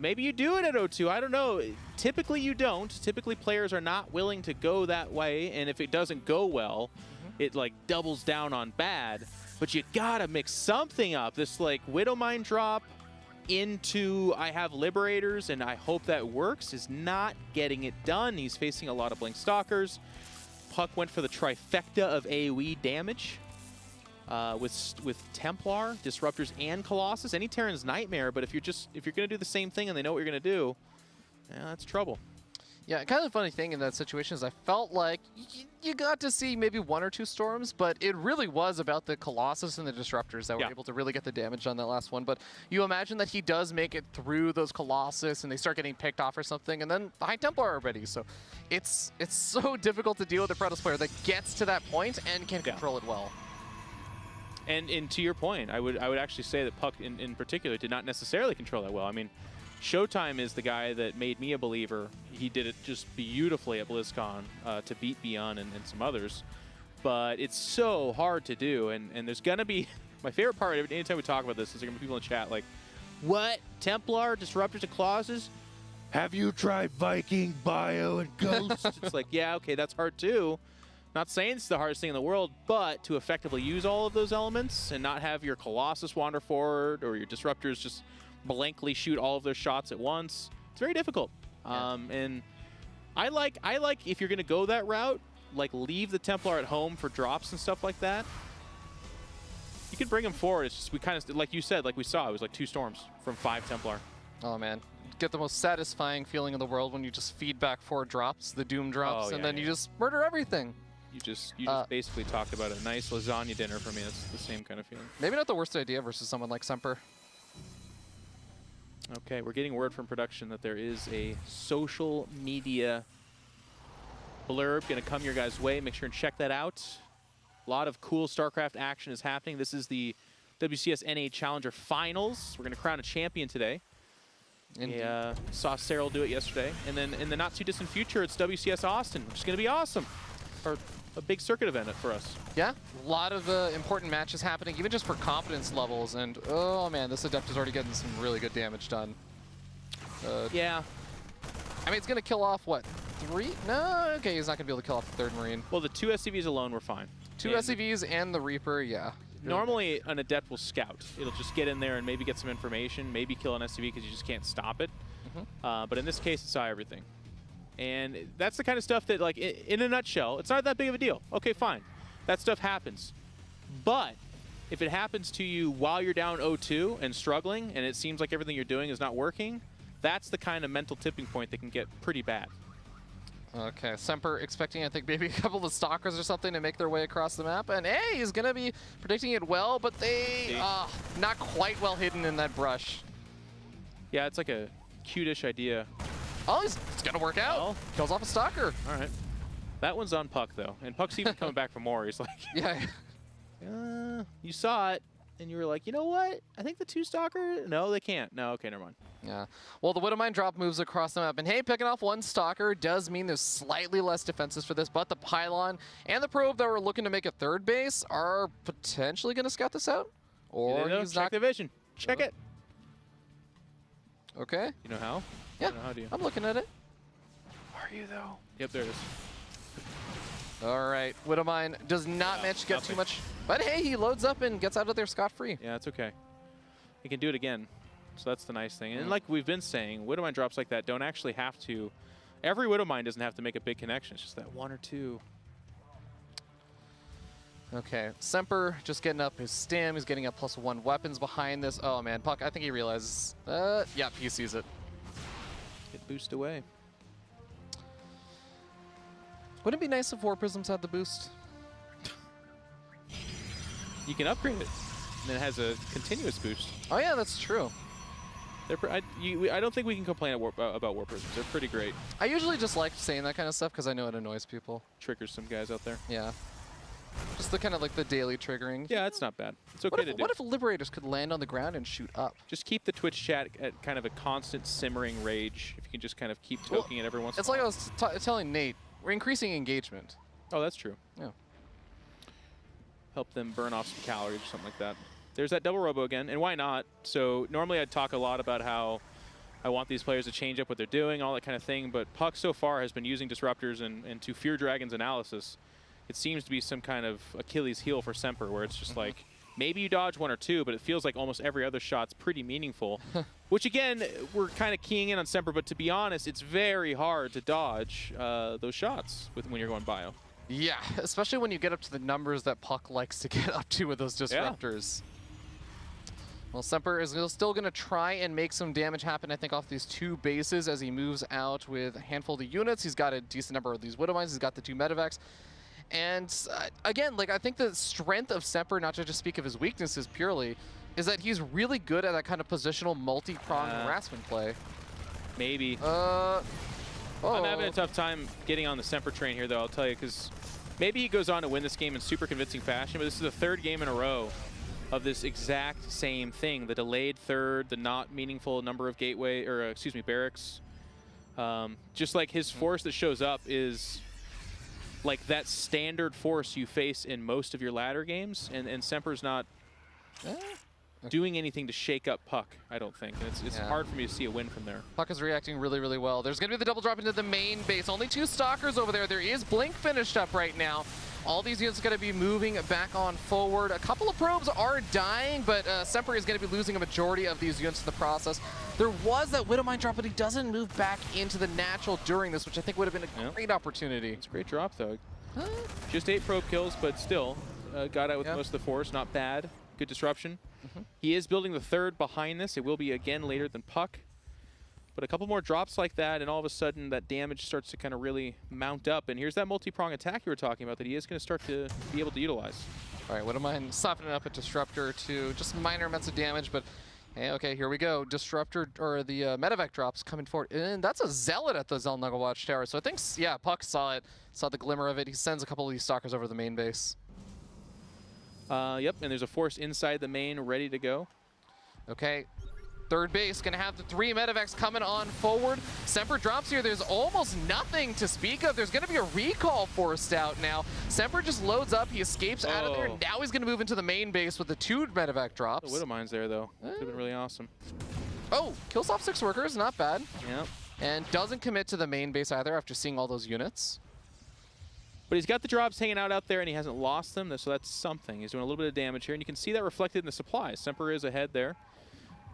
maybe you do it at 0-2. I don't know. Typically you don't. Typically players are not willing to go that way. And if it doesn't go well, it like doubles down on bad. But you gotta mix something up. This like Widowmine drop into I have Liberators and I hope that works is not getting it done. He's facing a lot of Blink Stalkers. puCK went for the trifecta of AoE damage with Templar, Disruptors, and Colossus. Any Terran's nightmare, but if you're gonna do the same thing and they know what you're gonna do, yeah, that's trouble. Yeah, kind of the funny thing in that situation is I felt like you got to see maybe 1 or 2 storms, but it really was about the Colossus and the Disruptors that were able to really get the damage on that last one. But you imagine that he does make it through those Colossus and they start getting picked off or something, and then the High Templar are ready. So it's so difficult to deal with a Protoss player that gets to that point and can control it well. And to your point, I would actually say that puCK in particular did not necessarily control that well. I mean, Showtime is the guy that made me a believer. He did it just beautifully at BlizzCon to beat Beyond and some others. But it's so hard to do, and there's going to be... My favorite part, anytime we talk about this, is there going to be people in the chat like, what? Templar, Disruptors, and Colossus? Have you tried Viking, Bio, and Ghost? It's like, yeah, okay, that's hard too. Not saying it's the hardest thing in the world, but to effectively use all of those elements and not have your Colossus wander forward or your Disruptors just blankly shoot all of their shots at once, it's very difficult. Yeah. And I like if you're going to go that route, like leave the Templar at home for drops and stuff like that. You can bring them forward. It's just we kind of, like you said, like we saw, it was like 2 storms from 5 Templar. Oh, man. Get the most satisfying feeling in the world when you just feed back 4 drops, the Doom drops, and then you just murder everything. You just basically talked about a nice lasagna dinner for me. It's the same kind of feeling. Maybe not the worst idea versus someone like Semper. Okay, we're getting word from production that there is a social media blurb going to come your guys' way. Make sure and check that out. A lot of cool StarCraft action is happening. This is the WCS Challenger Finals. We're going to crown a champion today. We saw Cyril do it yesterday. And then in the not-too-distant future, it's WCS Austin, which is going to be awesome. Or a big circuit event for us. Yeah, a lot of important matches happening, even just for confidence levels. And, oh, man, this Adept is already getting some really good damage done. Yeah. I mean, it's going to kill off, what, 3? No, okay, he's not going to be able to kill off the 3rd Marine. Well, the 2 SCVs alone were fine. 2 SCVs and the Reaper, yeah. Normally, an Adept will scout. It'll just get in there and maybe get some information, maybe kill an SCV because you just can't stop it. But in this case, it saw everything. And that's the kind of stuff that, like, in a nutshell, it's not that big of a deal. Okay, fine. That stuff happens. But if it happens to you while you're down 0-2 and struggling, and it seems like everything you're doing is not working, that's the kind of mental tipping point that can get pretty bad. Okay, Semper expecting, I think, maybe a couple of Stalkers or something to make their way across the map. And, hey, he's going to be predicting it well, but they not quite well hidden in that brush. Yeah, it's like a cute-ish idea. Oh, it's going to work out. Well, kills off a Stalker. All right. That one's on puCK, though. And puCK's even coming back for more. He's like, yeah. You saw it, and you were like, you know what? I think the 2 Stalker, no, they can't. No, okay, never mind. Yeah. Well, the Widowmine drop moves across the map. And hey, picking off 1 Stalker does mean there's slightly less defenses for this, but the Pylon and the Probe that were looking to make a 3rd base are potentially going to scout this out. Or he's check the vision. Check it. Okay. You know how? Yeah, how do you? I'm looking at it. Are you, though? Yep, there it is. All right, Widowmine does not manage to get too much. But hey, he loads up and gets out of there scot-free. Yeah, it's okay. He can do it again. So that's the nice thing. And like we've been saying, Widowmine drops like that don't actually have to. Every Widowmine doesn't have to make a big connection. It's just that 1 or 2. Okay, Semper just getting up his stim. He's getting up +1 weapons behind this. Oh man, puCK, I think he realizes. Yep, he sees it. Get boost away. Wouldn't it be nice if War Prisms had the boost? You can upgrade it, and it has a continuous boost. Oh yeah, that's true. I don't think we can complain about War Prisms. They're pretty great. I usually just like saying that kind of stuff because I know it annoys people. Triggers some guys out there. Yeah. Just the kind of like the daily triggering. Yeah, it's not bad. It's okay to do. What if Liberators could land on the ground and shoot up? Just keep the Twitch chat at kind of a constant simmering rage. If you can just kind of keep toking it every once in a while. It's like I was telling Nate, we're increasing engagement. Oh, that's true. Yeah. Help them burn off some calories or something like that. There's that double robo again, and why not? So normally I'd talk a lot about how I want these players to change up what they're doing, all that kind of thing, but puCK so far has been using disruptors and to Fear Dragon's analysis, it seems to be some kind of Achilles heel for Semper, where it's just like, maybe you dodge 1 or 2, but it feels like almost every other shot's pretty meaningful. Which again, we're kind of keying in on Semper, but to be honest, it's very hard to dodge those shots when you're going bio. Yeah, especially when you get up to the numbers that puCK likes to get up to with those disruptors. Yeah. Well, Semper is still going to try and make some damage happen, I think, off these 2 bases as he moves out with a handful of units. He's got a decent number of these Widowmines. He's got the 2 medevacs. And again, like I think the strength of Semper, not to just speak of his weaknesses purely, is that he's really good at that kind of positional multi-pronged harassment play. Maybe. I'm having a tough time getting on the Semper train here, though, I'll tell you, because maybe he goes on to win this game in super convincing fashion, but this is the 3rd game in a row of this exact same thing. The delayed 3rd, the not meaningful number of barracks. Just like his force that shows up is like that standard force you face in most of your ladder games, and Semper's not doing anything to shake up puCK, I don't think. And it's hard for me to see a win from there. puCK is reacting really, really well. There's going to be the double drop into the main base. Only 2 Stalkers over there. There is Blink finished up right now. All these units are going to be moving back on forward. A couple of probes are dying, but Semper is going to be losing a majority of these units in the process. There was that Widowmine drop, but he doesn't move back into the natural during this, which I think would have been a great opportunity. It's a great drop, though. Just 8 probe kills, but still got out with most of the force. Not bad. Good disruption. He is building the 3rd behind this. It will be again later than puCK. But a couple more drops like that, and all of a sudden that damage starts to kind of really mount up. And here's that multi-prong attack you were talking about that he is going to start to be able to utilize. All right, Widowmine softening up a Disruptor to just minor amounts of damage, but hey, okay, here we go. Disruptor, or the medevac drops coming forward. And that's a Zealot at the Xel'Naga Watchtower. So I think, yeah, puCK saw it, saw the glimmer of it. He sends a couple of these Stalkers over to the main base. Yep, and there's a force inside the main ready to go. Okay. Third base gonna have the 3 medevacs coming on forward. Semper drops here. There's almost nothing to speak of. There's gonna be a recall forced out now. Semper just loads up. He escapes out of there. Now he's gonna move into the main base with the 2 medevac drops. The Widowmine's there though. Could have been really awesome. Oh, kills off 6 workers. Not bad. Yep. And doesn't commit to the main base either after seeing all those units. But he's got the drops hanging out there, and he hasn't lost them, so that's something. He's doing a little bit of damage here, and you can see that reflected in the supplies. Semper is ahead there,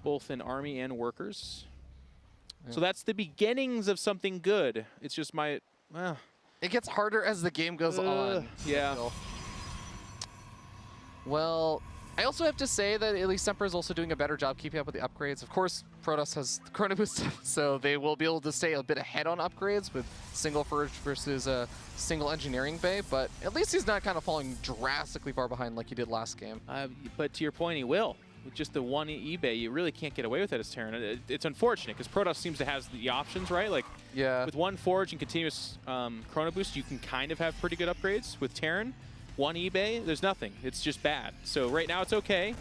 both in army and workers. Yeah. So that's the beginnings of something good. It's just my... It gets harder as the game goes on. Yeah. Well, I also have to say that at least Semper is also doing a better job keeping up with the upgrades. Of course, Protoss has the Chrono Boost, so they will be able to stay a bit ahead on upgrades with single forge versus a single engineering bay, but at least he's not kind of falling drastically far behind like he did last game. But to your point, he will. With just the 1 eBay, you really can't get away with it as Terran. It's unfortunate because Protoss seems to have the options, right? Like, with 1 forge and continuous Chrono Boost, you can kind of have pretty good upgrades. With Terran, 1 eBay, there's nothing. It's just bad. So right now it's okay.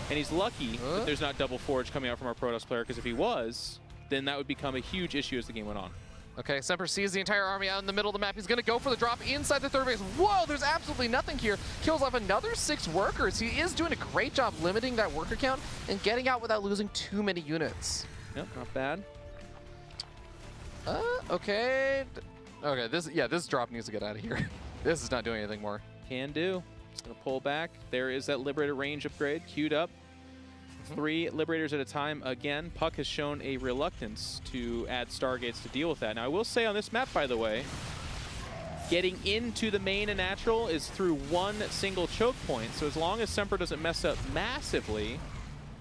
And he's lucky that there's not double forge coming out from our Protoss player, because if he was, then that would become a huge issue as the game went on. Okay, Semper sees the entire army out in the middle of the map. He's going to go for the drop inside the third base. Whoa, there's absolutely nothing here. Kills off another 6 workers. He is doing a great job limiting that worker count and getting out without losing too many units. Yep, not bad. Okay. Okay, this drop needs to get out of here. This is not doing anything more. Can do. It's going to pull back. There is that Liberator range upgrade queued up. 3 Liberators at a time. Again, puCK has shown a reluctance to add Stargates to deal with that. Now, I will say on this map, by the way, getting into the main and natural is through 1 single choke point. So as long as Semper doesn't mess up massively,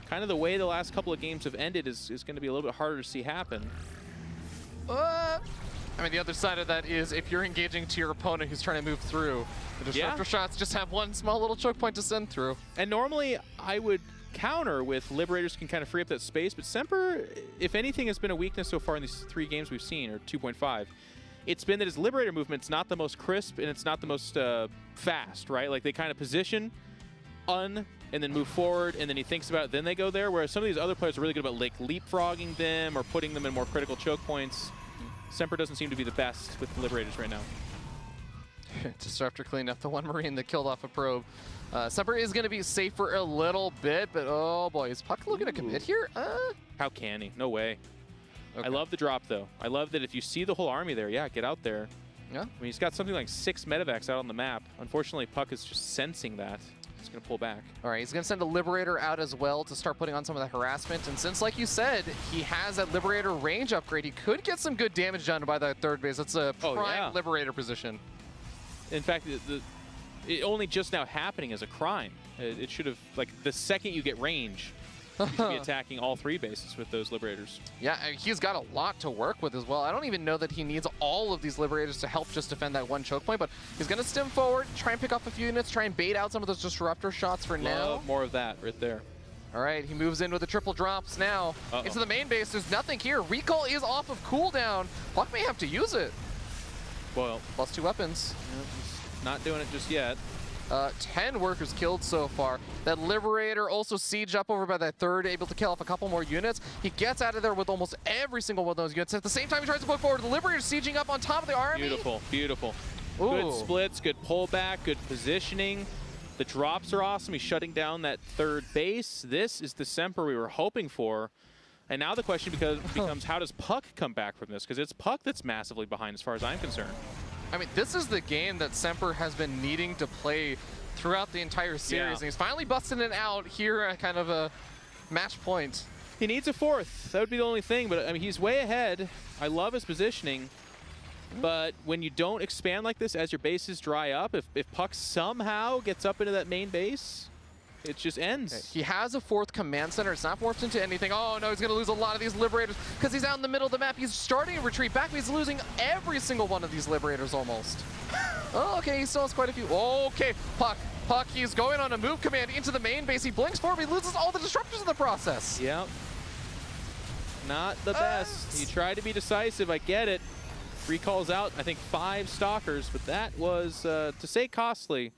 kind of the way the last couple of games have ended is going to be a little bit harder to see happen. I mean, the other side of that is if you're engaging to your opponent who's trying to move through, the disruptor shots just have 1 small little choke point to send through. And normally I would counter with Liberators can kind of free up that space, but Semper, if anything, has been a weakness so far in these 3 games we've seen, or 2.5. It's been that his Liberator movement's not the most crisp and it's not the most fast, right? Like they kind of position, and then move forward, and then he thinks about it, then they go there, whereas some of these other players are really good about like leapfrogging them or putting them in more critical choke points. Semper doesn't seem to be the best with Liberators right now. Disruptor cleaned up the 1 Marine that killed off a probe. Semper is going to be safe for a little bit, but oh boy, is puCK looking to commit here? How can he? No way. Okay. I love the drop, though. I love that if you see the whole army there, yeah, get out there. Yeah. I mean, he's got something like 6 medevacs out on the map. Unfortunately, puCK is just sensing that. He's going to pull back. All right, he's going to send a Liberator out as well to start putting on some of the harassment. And since, like you said, he has that Liberator range upgrade, he could get some good damage done by that third base. That's a prime Liberator position. In fact, it only just now happening is a crime. It should have, like, the second you get range, you should be attacking all 3 bases with those Liberators. Yeah, I mean, he's got a lot to work with as well. I don't even know that he needs all of these Liberators to help just defend that 1 choke point, but he's going to stem forward, try and pick up a few units, try and bait out some of those Disruptor shots for now. More of that right there. All right, he moves in with the triple drops now. Into the main base. There's nothing here. Recall is off of cooldown. puCK may have to use it. Well, plus 2 weapons. Yeah, not doing it just yet. 10 workers killed so far. That Liberator also sieged up over by that third, able to kill off a couple more units. He gets out of there with almost every single one of those units. At the same time, he tries to push forward. The Liberator sieging up on top of the army. Beautiful, beautiful. Ooh. Good splits, good pullback, good positioning. The drops are awesome. He's shutting down that third base. This is the Semper we were hoping for. And now the question becomes how does puCK come back from this? Because it's puCK that's massively behind as far as I'm concerned. I mean, this is the game that Semper has been needing to play throughout the entire series. And he's finally busting it out here at kind of a match point. He needs a 4th. That would be the only thing. But, I mean, he's way ahead. I love his positioning. But when you don't expand like this as your bases dry up, if puCK somehow gets up into that main base, it just ends. Okay. He has a 4th command center. It's not morphed into anything. Oh no, he's going to lose a lot of these Liberators because he's out in the middle of the map. He's starting to retreat back, but he's losing every single one of these Liberators almost. Oh, okay, he still has quite a few. Okay, puCK, he's going on a move command into the main base. He blinks forward, but he loses all the disruptors in the process. Yep. Not the best. He tried to be decisive, I get it. Recalls out, I think, 5 Stalkers, but that was, to say costly,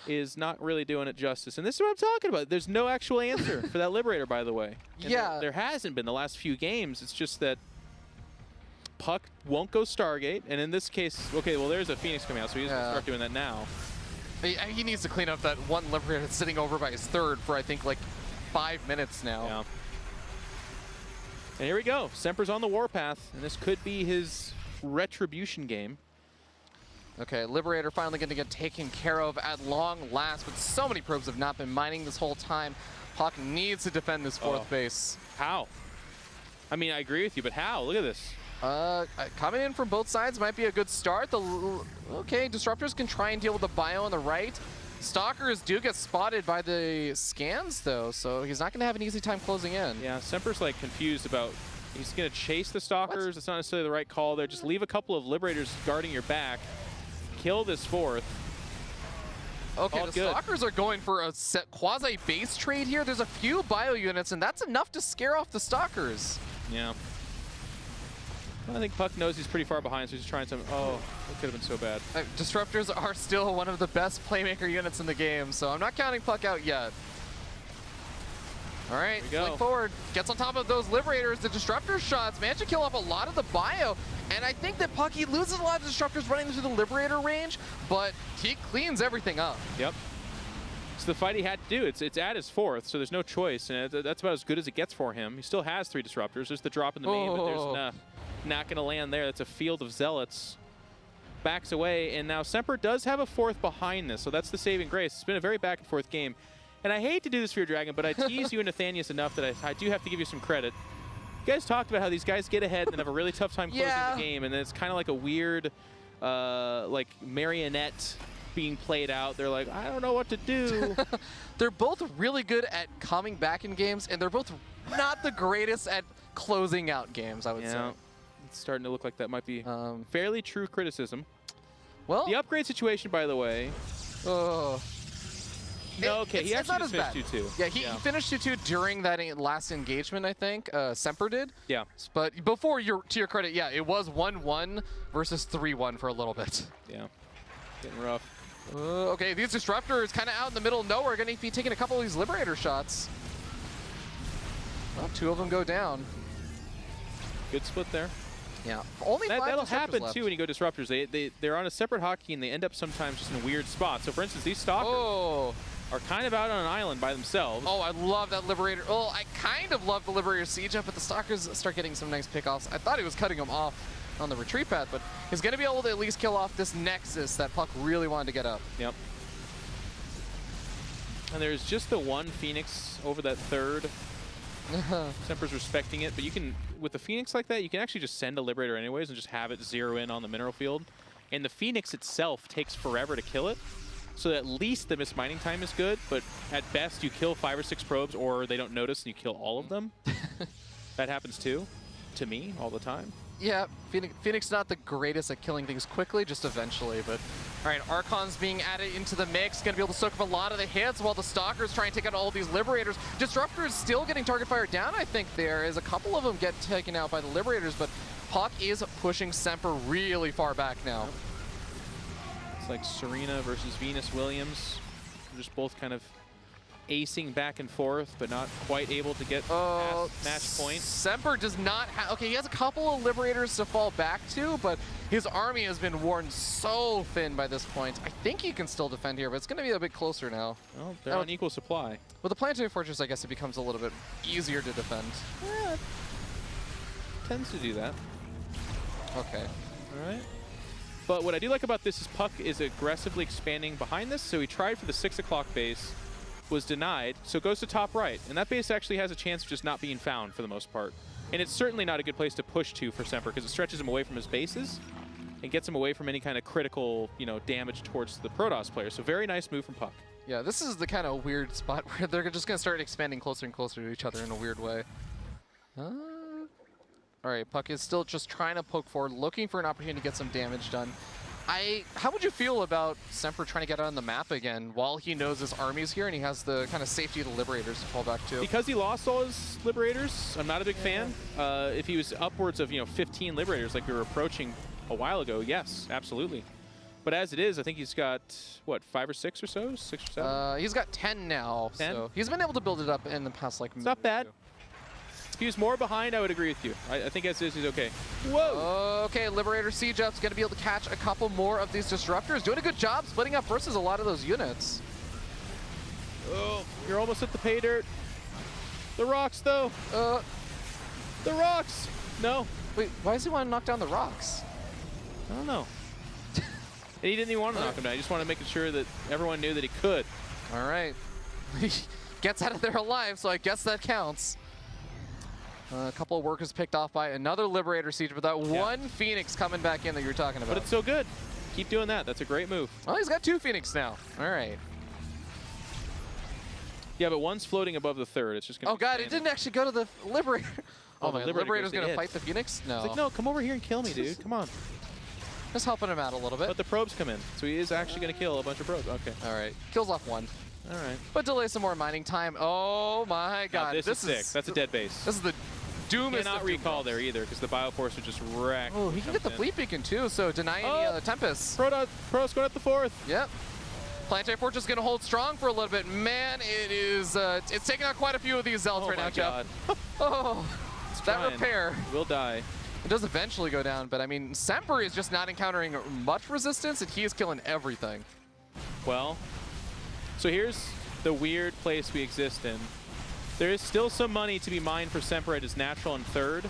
is not really doing it justice. And this is what I'm talking about. There's no actual answer for that Liberator, by the way. And yeah. There hasn't been the last few games. It's just that puCK won't go Stargate. And in this case, okay, well, there's a Phoenix coming out, so he's going to start doing that now. He needs to clean up that one Liberator that's sitting over by his third for, I think, like 5 minutes now. Yeah. And here we go. Semper's on the warpath, and this could be his retribution game. Okay, Liberator finally going to get taken care of at long last, but so many probes have not been mining this whole time. puCK needs to defend this fourth base. How? I mean, I agree with you, but how? Look at this. Coming in from both sides might be a good start. Okay, Disruptors can try and deal with the bio on the right. Stalkers do get spotted by the scans, though, so he's not going to have an easy time closing in. Yeah, Semper's like confused about, he's going to chase the Stalkers. It's not necessarily the right call there. Just leave a couple of Liberators guarding your back. Kill this fourth. Okay, the Stalkers are going for a quasi-base trade here. There's a few bio units, and that's enough to scare off the Stalkers. Yeah. Well, I think puCK knows he's pretty far behind, so he's trying some. Oh, it could have been so bad. Disruptors are still one of the best playmaker units in the game, so I'm not counting puCK out yet. All right, flick forward. Gets on top of those Liberators. The Disruptor shots manage to kill off a lot of the bio. And I think that puCK loses a lot of Disruptors running through the Liberator range, but he cleans everything up. Yep. It's the fight he had to do. It's at his fourth, so there's no choice. And that's about as good as it gets for him. He still has 3 Disruptors. There's the drop in the main, but there's not going to land there. That's a field of Zealots. Backs away, and now Semper does have a fourth behind this, so that's the saving grace. It's been a very back-and-forth game. And I hate to do this for your Dragon, but I tease you and Nathanius enough that I do have to give you some credit. You guys talked about how these guys get ahead and have a really tough time closing the game, and then it's kind of like a weird, like, marionette being played out. They're like, I don't know what to do. They're both really good at coming back in games, and they're both not the greatest at closing out games, I would say. It's starting to look like that might be fairly true criticism. Well, the upgrade situation, by the way. No, okay, he actually just finished 2-2. Yeah, he finished 2-2 during that last engagement, I think. Semper did. Yeah. But before, to your credit, yeah, it was 1-1 versus 3-1 for a little bit. Yeah. Getting rough. Okay, these Disruptors kind of out in the middle of nowhere, going to be taking a couple of these Liberator shots. Well, 2 of them go down. Good split there. Yeah, only 5 that'll Disruptors happen left. too when you go Disruptors. They're on a separate hotkey and they end up sometimes just in weird spots. So for instance, these Stalkers are kind of out on an island by themselves. Oh, I love that Liberator. Oh, I kind of love the Liberator siege up, but the Stalkers start getting some nice pickoffs. I thought he was cutting them off on the retreat path, but he's going to be able to at least kill off this Nexus that puCK really wanted to get up. Yep. And there's just the one Phoenix over that third. Semper's respecting it, but you can, with the Phoenix like that, you can actually just send a Liberator anyways and just have it zero in on the mineral field. And the Phoenix itself takes forever to kill it, so at least the mismining time is good, but at best you kill 5 or 6 probes or they don't notice and you kill all of them. That happens too, to me, all the time. Yeah, Phoenix not the greatest at killing things quickly, just eventually, but... All right, Archon's being added into the mix, gonna be able to soak up a lot of the hits while the Stalkers try and take out all these Liberators. Disruptors still getting target fire down, I think there is. A couple of them get taken out by the Liberators, but puCK is pushing Semper really far back now. It's like Serena versus Venus Williams. They're just both kind of acing back and forth, but not quite able to get past match point. Semper does not have... Okay, he has a couple of Liberators to fall back to, but his army has been worn so thin by this point. I think he can still defend here, but it's going to be a bit closer now. Well, they're on equal supply. With the Planetary Fortress, I guess it becomes a little bit easier to defend. Yeah, tends to do that. Okay. All right. But what I do like about this is puCK is aggressively expanding behind this, so he tried for the 6 o'clock base, was denied, so goes to top right. And that base actually has a chance of just not being found for the most part. And it's certainly not a good place to push to for Semper because it stretches him away from his bases and gets him away from any kind of critical, damage towards the Protoss player. So very nice move from puCK. Yeah, this is the kind of weird spot where they're just going to start expanding closer and closer to each other in a weird way. All right, puCK is still just trying to poke forward, looking for an opportunity to get some damage done. How would you feel about Semper trying to get on the map again while he knows his army's here and he has the kind of safety of the Liberators to fall back to? Because he lost all his Liberators, I'm not a big fan. If he was upwards of 15 Liberators like we were approaching a while ago, yes, absolutely. But as it is, I think he's got, what, 5 or 6 or so? 6 or 7? He's got 10 now. 10? So he's been able to build it up in the past, like, It's not bad. If he was more behind, I would agree with you. I think as is, he's okay. Whoa! Okay, Liberator Siege Up's going to be able to catch a couple more of these Disruptors. Doing a good job splitting up versus a lot of those units. Oh, you're almost at the pay dirt. The rocks, though. The rocks! No. Wait, why does he want to knock down the rocks? I don't know. And he didn't even want to knock him down. He just wanted to make sure that everyone knew that he could. All right. He gets out of there alive, so I guess that counts. A couple of workers picked off by another Liberator Siege, but that one Phoenix coming back in that you were talking about. But it's so good. Keep doing that. That's a great move. Well, he's got 2 Phoenix now. All right. Yeah, but one's floating above the third. It's just going to Oh, God, it didn't actually go to the Liberator. Oh, my Liberator's going to hit. fight the Phoenix? No. He's like, no, come over here and kill me, dude. Come on. Just helping him out a little bit. But the probes come in, so he is actually going to kill a bunch of probes. Okay. All right. Kills off 1. All right. But delay some more mining time. Oh, my God. Now, this is sick. That's a dead base. This is the doomest. Cannot recall there either, because the Bioforce would just wreck. Oh, he can get the Fleet Beacon, too, so denying the Tempest. Pro's going at the 4th. Yep. Planetary Fortress is going to hold strong for a little bit. Man, it is, it's taking out quite a few of these Zealots right now, Jeff. Oh, that repair. Will die. It does eventually go down, but I mean, Semper is just not encountering much resistance, and he is killing everything. Well, so here's the weird place we exist in. There is still some money to be mined for Semper at his natural and 3rd,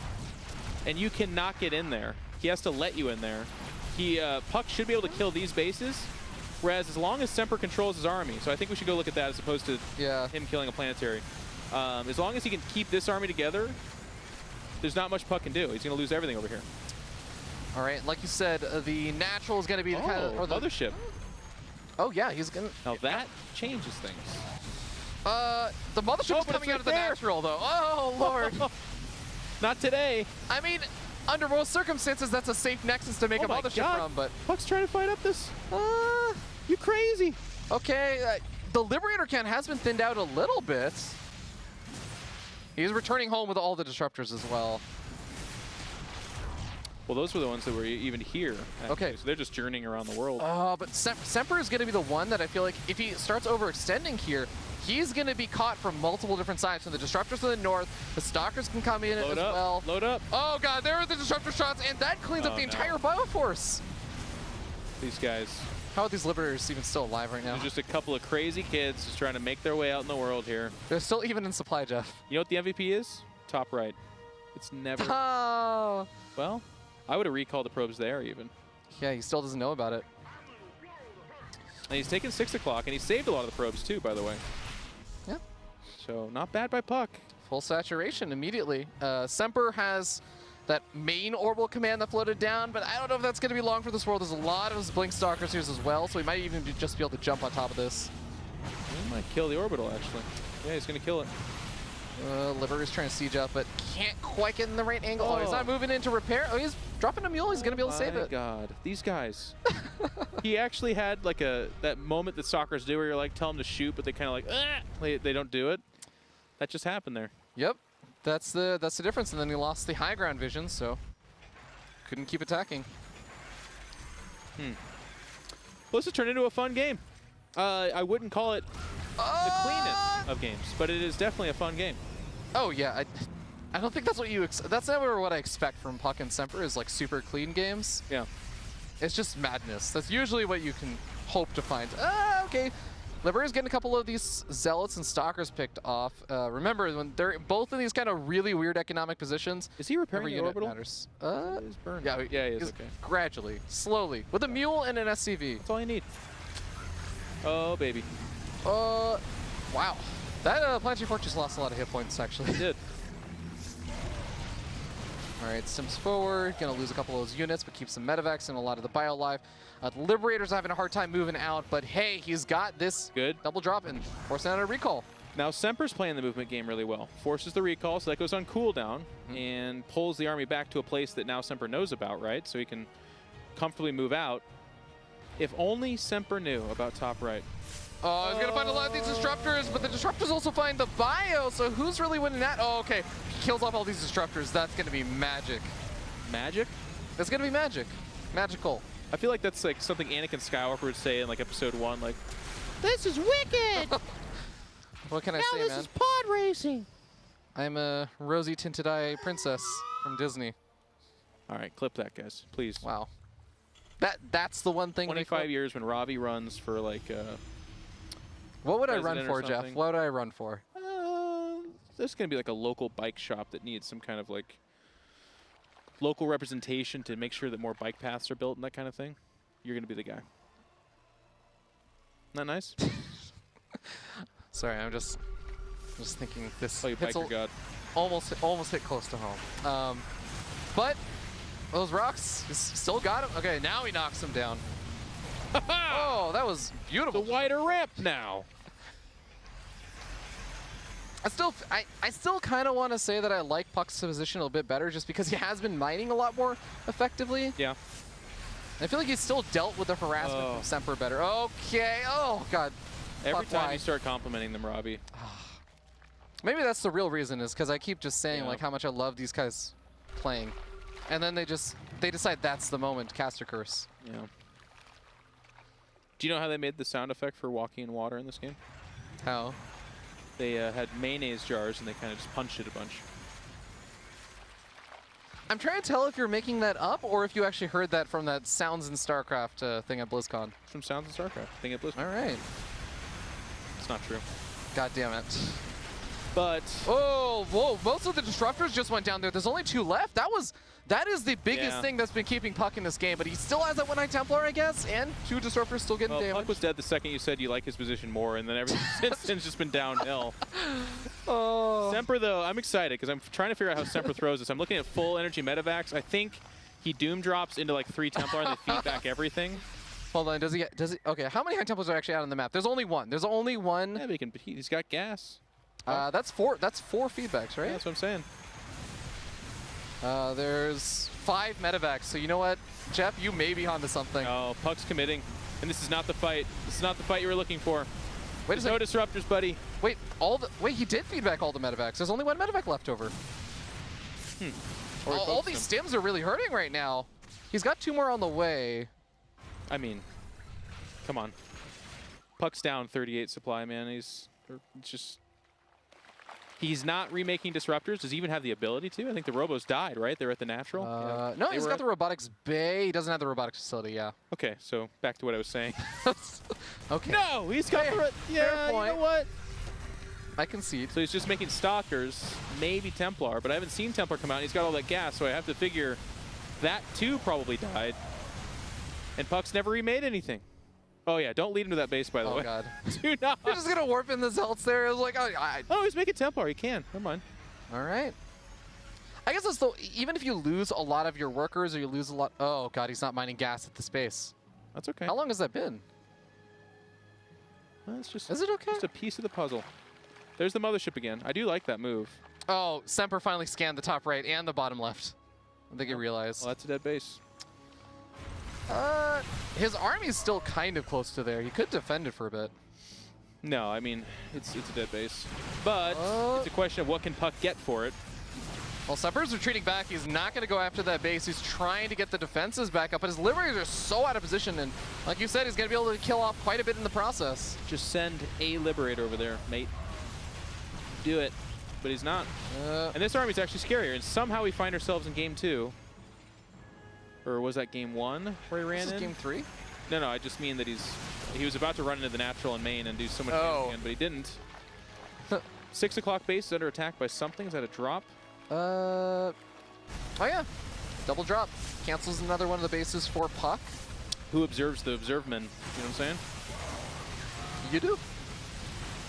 and you cannot get in there. He has to let you in there. puCK should be able to kill these bases, whereas as long as Semper controls his army, so I think we should go look at that as opposed to him killing a planetary. As long as he can keep this army together, there's not much puCK can do. He's going to lose everything over here. All right, like you said, the natural is going to be the kind of... Or the mothership. Oh, yeah, he's going to... Now that changes things. The mothership is coming out of the natural, though. Oh, Lord. Not today. I mean, under most circumstances, that's a safe nexus to make a mothership from, but... puCK's trying to fight up this. You crazy. Okay, the Liberator count has been thinned out a little bit. He's returning home with all the Disruptors as well. Well, those were the ones that were even here. Actually. Okay. So they're just journeying around the world. But Semper is going to be the one that I feel like if he starts overextending here, he's going to be caught from multiple different sides. So the Disruptors to the north, the Stalkers can come in as well. Load up. Oh, God, there are the Disruptor shots, and that cleans up the entire Bioforce. These guys. How are these Liberators even still alive right now? They're just a couple of crazy kids just trying to make their way out in the world here. They're still even in supply, Jeff. You know what the MVP is? Top right. It's never... Oh. Well, I would have recalled the probes there even. Yeah, he still doesn't know about it. And he's taken 6 o'clock, and he saved a lot of the probes too, by the way. Yeah. So not bad by puCK. Full saturation immediately. Semper has that main orbital command that floated down, but I don't know if that's going to be long for this world. There's a lot of Blink Stalkers here as well, so he might even just be able to jump on top of this. He might kill the orbital, actually. Yeah, he's going to kill it. Liberator's trying to siege up, but can't quite get in the right angle. Oh, he's not moving in to repair. Oh, he's dropping a mule. He's going to be able to save it. Oh, my God. These guys. He actually had like that moment that stalkers do where you're like, tell them to shoot, but they kind of like, they don't do it. That just happened there. Yep. That's the difference, and then he lost the high ground vision, so couldn't keep attacking. Well, this has turned into a fun game. I wouldn't call it the cleanest of games, but it is definitely a fun game. Oh yeah, I don't think that's what you. That's never what I expect from puCK and Semper is like super clean games. Yeah, it's just madness. That's usually what you can hope to find. Okay. Liberator's getting a couple of these Zealots and Stalkers picked off. Remember, when they're both in these kind of really weird economic positions, is he repairing the orbital? Matters. Yeah, he is. Okay. Gradually, slowly, with a mule and an SCV. That's all you need. Oh, baby. Wow. That Planetary Fortress lost a lot of hit points, actually. It did. All right, Sims forward. Going to lose a couple of those units, but keep some medevacs and a lot of the bio alive. The Liberator's having a hard time moving out, but hey, he's got this double drop and forcing out a recall. Now, Semper's playing the movement game really well. Forces the recall, so that goes on cooldown and pulls the army back to a place that now Semper knows about, right? So he can comfortably move out. If only Semper knew about top right. Oh, he's going to find a lot of these Disruptors, but the Disruptors also find the bio, so who's really winning that? Oh, okay. He kills off all these Disruptors. That's going to be magic. Magic? That's going to be magic. Magical. I feel like that's like something Anakin Skywalker would say in like episode 1, like, "This is wicked." What can I now say, this man? is pod racing. I'm a rosy tinted eye princess from Disney. All right, clip that, guys, please. Wow. That's the one thing. 25 years when Robbie runs for like. What would I run president for, or Jeff? something. What would I run for? There's gonna be like a local bike shop that needs some kind of like local representation to make sure that more bike paths are built and that kind of thing. You're gonna be the guy. Not nice? Sorry, I'm just thinking this. Oh, you biker god. Almost hit close to home. But those rocks still got him. Okay, now he knocks him down. Oh, that was beautiful. The wider ramp now. I still kind of want to say that I like puCK's position a little bit better just because he has been mining a lot more effectively. Yeah. I feel like he's still dealt with the harassment from Semper better. Okay. Oh, God. Every Puck, time why? you start complimenting them, Robbie. Maybe that's the real reason is because I keep just saying Yeah. like how much I love these guys playing. And then they decide that's the moment to cast a curse. Yeah. Do you know how they made the sound effect for walking in water in this game? How? They had mayonnaise jars and they kind of just punched it a bunch. I'm trying to tell if you're making that up or if you actually heard that from that Sounds in StarCraft thing at BlizzCon. From Sounds of StarCraft. Thing at BlizzCon. All right. It's not true. God damn it. But Oh, whoa, most of the disruptors just went down there. There's only 2 left. That is the biggest Yeah. thing that's been keeping puCK in this game, but he still has that One-Eye Templar, I guess, and 2 disruptors still getting well, damage. puCK was dead the second you said you like his position more, and then everything since then's just been downhill. Oh. Semper, though, I'm excited because I'm trying to figure out how Semper throws this. I'm looking at full energy medevacs. I think he Doom drops into like 3 Templar and they feed back everything. Hold on, does he? Okay, how many High Templars are actually out on the map? There's only one. There's only one. Yeah, but he's got gas. That's 4 feedbacks, right? Yeah, that's what I'm saying. There's 5 medevacs, so you know what? Jeff, you may be onto something. Oh, puCK's committing. And this is not the fight. This is not the fight you were looking for. Wait a There's no second. disruptors, buddy. Wait, he did feedback all the medevacs. There's only 1 medevac left over. Or he All focused these him. stims are really hurting right now. He's got 2 more on the way. I mean, come on. puCK's down 38 supply, man. It's just... He's not remaking disruptors. Does he even have the ability to? I think the Robos died, right? They're at the natural. Yeah. No, They he's were got at- the robotics bay. He doesn't have the robotics facility, yeah. Okay, so back to what I was saying. Okay. No, he's got Fair- the... Yeah, fair point. you know what? I concede. So he's just making Stalkers, maybe Templar, but I haven't seen Templar come out. And he's got all that gas, so I have to figure that too probably died. And puCK's never remade anything. Oh yeah, don't lead him to that base, by the Oh, way. God. Do not. You're just going to warp in the Zelts there. It was like, Oh, he's making Templar. He can. Never mind. all right. I guess that's the, even if you lose a lot of your workers or you lose a lot. Oh, God, he's not mining gas at the space. That's okay. How long has that been? Well, it's just, Is it okay? just a piece of the puzzle. There's the mothership again. I do like that move. Oh, Semper finally scanned the top right and the bottom left. I think he realized. Well, that's a dead base. His army's still kind of close to there. He could defend it for a bit. No, I mean, it's a dead base. But it's a question of what can puCK get for it. Well, Semper's retreating back. He's not going to go after that base. He's trying to get the defenses back up, but his Liberators are so out of position. And like you said, he's going to be able to kill off quite a bit in the process. Just send a Liberator over there, mate. Do it. But he's not. And this army's actually scarier. And somehow we find ourselves in game 2. Or was that game 1 where he ran This is in? game 3? No, I just mean that he was about to run into the natural in main and do so much damage again, but he didn't. 6 o'clock base is under attack by something. Is that a drop? Oh yeah, double drop. Cancels another one of the bases for puCK. Who observes the observemen? You know what I'm saying? You do?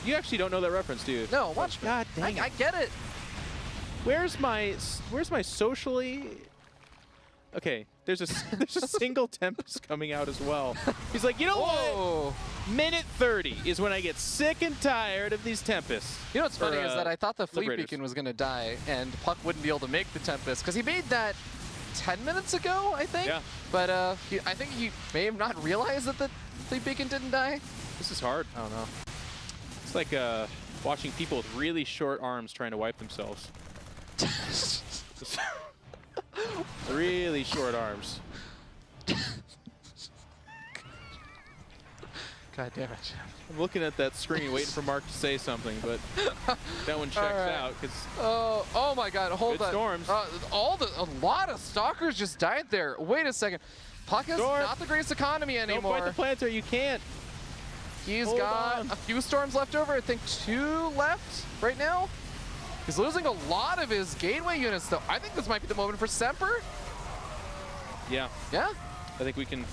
You actually don't know that reference, do you? No, watch me. God dang it. I get it. Where's my socially... Okay, there's a single Tempest coming out as well. He's like, you know what? Minute 30 is when I get sick and tired of these Tempests. You know what's funny is that I thought the Fleet Liberators. Beacon was going to die and puCK wouldn't be able to make the Tempest because he made that 10 minutes ago, I think. Yeah. But I think he may have not realized that the Fleet Beacon didn't die. This is hard. I don't know. It's like watching people with really short arms trying to wipe themselves. Really short arms. God damn it. I'm looking at that screen waiting for Mark to say something, but that one checks out because Oh my God! Hold good on. storms. A lot of stalkers just died there. Wait a second. puCK has Storm. not the greatest economy don't anymore. fight the planter. You can't. He's Hold got on. a few storms left over. I think 2 left right now. He's losing a lot of his gateway units, though. I think this might be the moment for Semper. Yeah. Yeah. I think we can.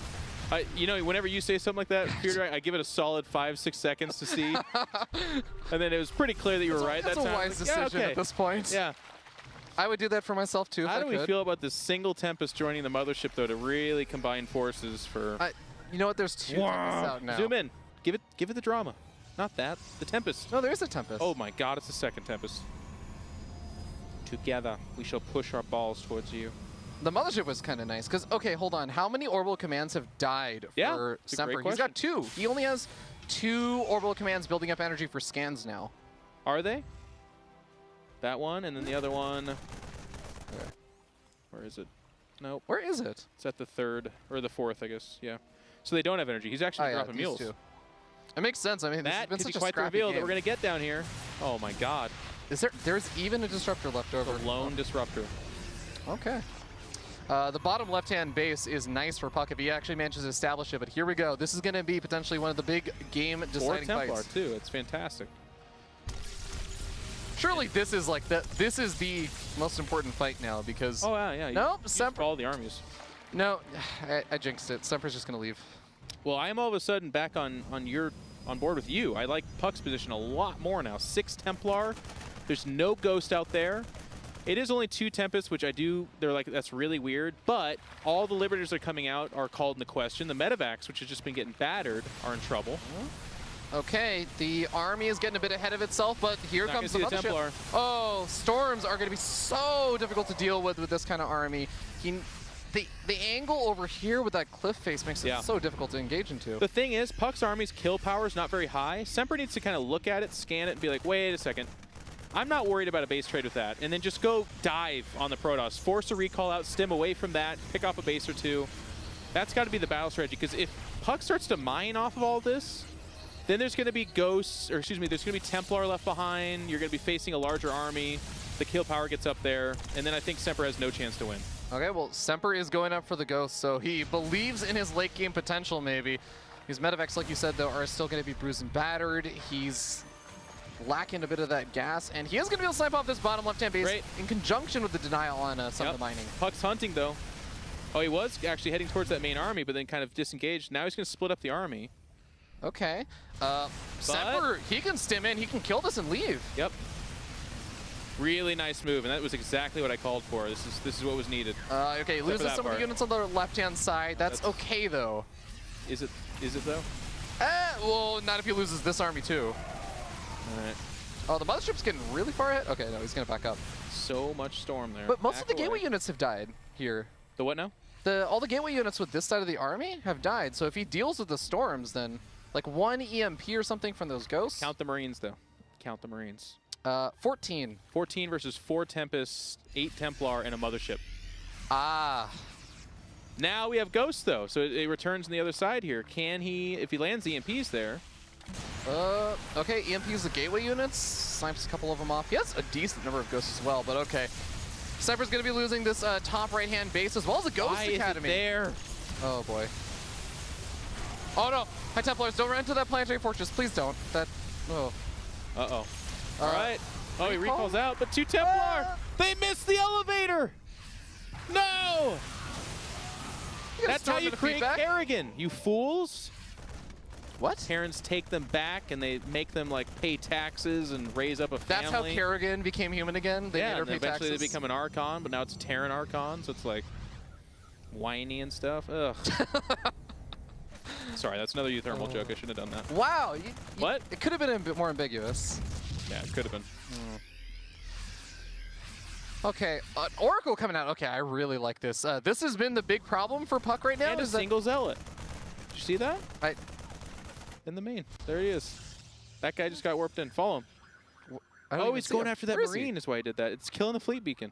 You know, whenever you say something like that, Peter, I give it a solid 5-6 seconds to see, and then it was pretty clear that you were right. That's that a time. wise Like, decision yeah, okay. at this point. Yeah. I would do that for myself too. How if do I we could. feel about this single Tempest joining the mothership, though, to really combine forces for? You know what? There's 2 Tempests out now. Zoom in. Give it the drama. Not that. The Tempest. No, there is a Tempest. Oh my God! It's the second Tempest. Together, we shall push our balls towards you. The mothership was kind of nice because, okay, hold on. How many orbital commands have died Yeah, for it's a great Semper? He's got 2. He only has 2 orbital commands building up energy for scans now. Are they? That one, and then the other one. Okay. Where is it? Nope. Where is it? It's at the 3rd or the 4th, I guess. Yeah. So they don't have energy. He's actually dropping these mules. 2. It makes sense. I mean, this has That been could be such a quite the scrappy reveal game. that we're going to get down here. Oh my God. There's even a disruptor left over. The lone disruptor. Okay. The bottom left-hand base is nice for puCK if he actually manages to establish it, but here we go. This is going to be potentially one of the big game-deciding Or Templar, fights. too. It's fantastic. Surely this is like this is the most important fight now because Oh, yeah. Nope, you Semper. follow the armies. no, I jinxed it. Semper's just going to leave. Well, I am all of a sudden back on board with you. I like puCK's position a lot more now. 6 Templar. There's no Ghost out there. It is only 2 Tempests, which they're like, that's really weird, but all the Liberators that are coming out are called into question. The Medivacs, which has just been getting battered, are in trouble. Okay, the army is getting a bit ahead of itself, but here Not comes the gonna see the mothership. Templar. Oh, storms are going to be so difficult to deal with this kind of army. The angle over here with that cliff face makes it so difficult to engage into. The thing is, puCK's army's kill power is not very high. Semper needs to kind of look at it, scan it, and be like, wait a second. I'm not worried about a base trade with that. And then just go dive on the Protoss. Force a recall out, stem away from that, pick off a base or 2. That's got to be the battle strategy, because if puCK starts to mine off of all this, then there's going to be Ghosts, or excuse me, there's going to be Templar left behind. You're going to be facing a larger army. The kill power gets up there, and then I think Semper has no chance to win. Okay, well, Semper is going up for the Ghost, so he believes in his late game potential, maybe. His Medivacs, like you said, though, are still going to be bruised and battered. He's lacking a bit of that gas, and he is going to be able to snipe off this bottom left-hand base in conjunction with the denial on some of the mining. puCK's hunting, though. Oh, he was actually heading towards that main army, but then kind of disengaged. Now he's going to split up the army. Okay. Semper, he can stim in, he can kill this and leave. Yep. Really nice move, and that was exactly what I called for. This is what was needed. Okay, loses some of the units on the left-hand side. That's okay, though. Is it though? Well, not if he loses this army, too. All right. Oh, the mothership's getting really far ahead. Okay, no, he's going to back up. So much storm there. But most of the gateway units have died here. The what now? All the gateway units with this side of the army have died. So if he deals with the storms, then like 1 EMP or something from those Ghosts. Count the Marines, though. Count the Marines. 14. 14 versus 4 Tempests, 8 Templar, and a mothership. Ah. Now we have Ghosts, though, so it returns on the other side here. Can he, if he lands EMPs there? Okay, EMPs the gateway units, snipes a couple of them off. He has a decent number of Ghosts as well, but okay. Semper's going to be losing this top right-hand base as well as the Ghost Academy. Is it there? Oh, boy. Oh, no. High Templars, don't run into that planetary fortress. Please don't. Oh. Uh-oh. All right. Oh, he recalls out, but 2 Templar. They missed the elevator. No. That's how you create Kerrigan, you fools. What? Terrans take them back and they make them like pay taxes and raise up a family. That's how Kerrigan became human again? They made her pay eventually taxes? they become an Archon, but now it's a Terran Archon, so it's like whiny and stuff. Ugh. Sorry, that's another euthermal joke. I shouldn't have done that. Wow. What? It could have been a bit more ambiguous. Yeah, it could have been. Okay, Oracle coming out. Okay, I really like this. This has been the big problem for puCK right now. And a single Zealot. Did you see that? In the main. There he is. That guy just got warped in. Follow him. Oh, he's going after that Marine is why he did that. It's killing the fleet beacon.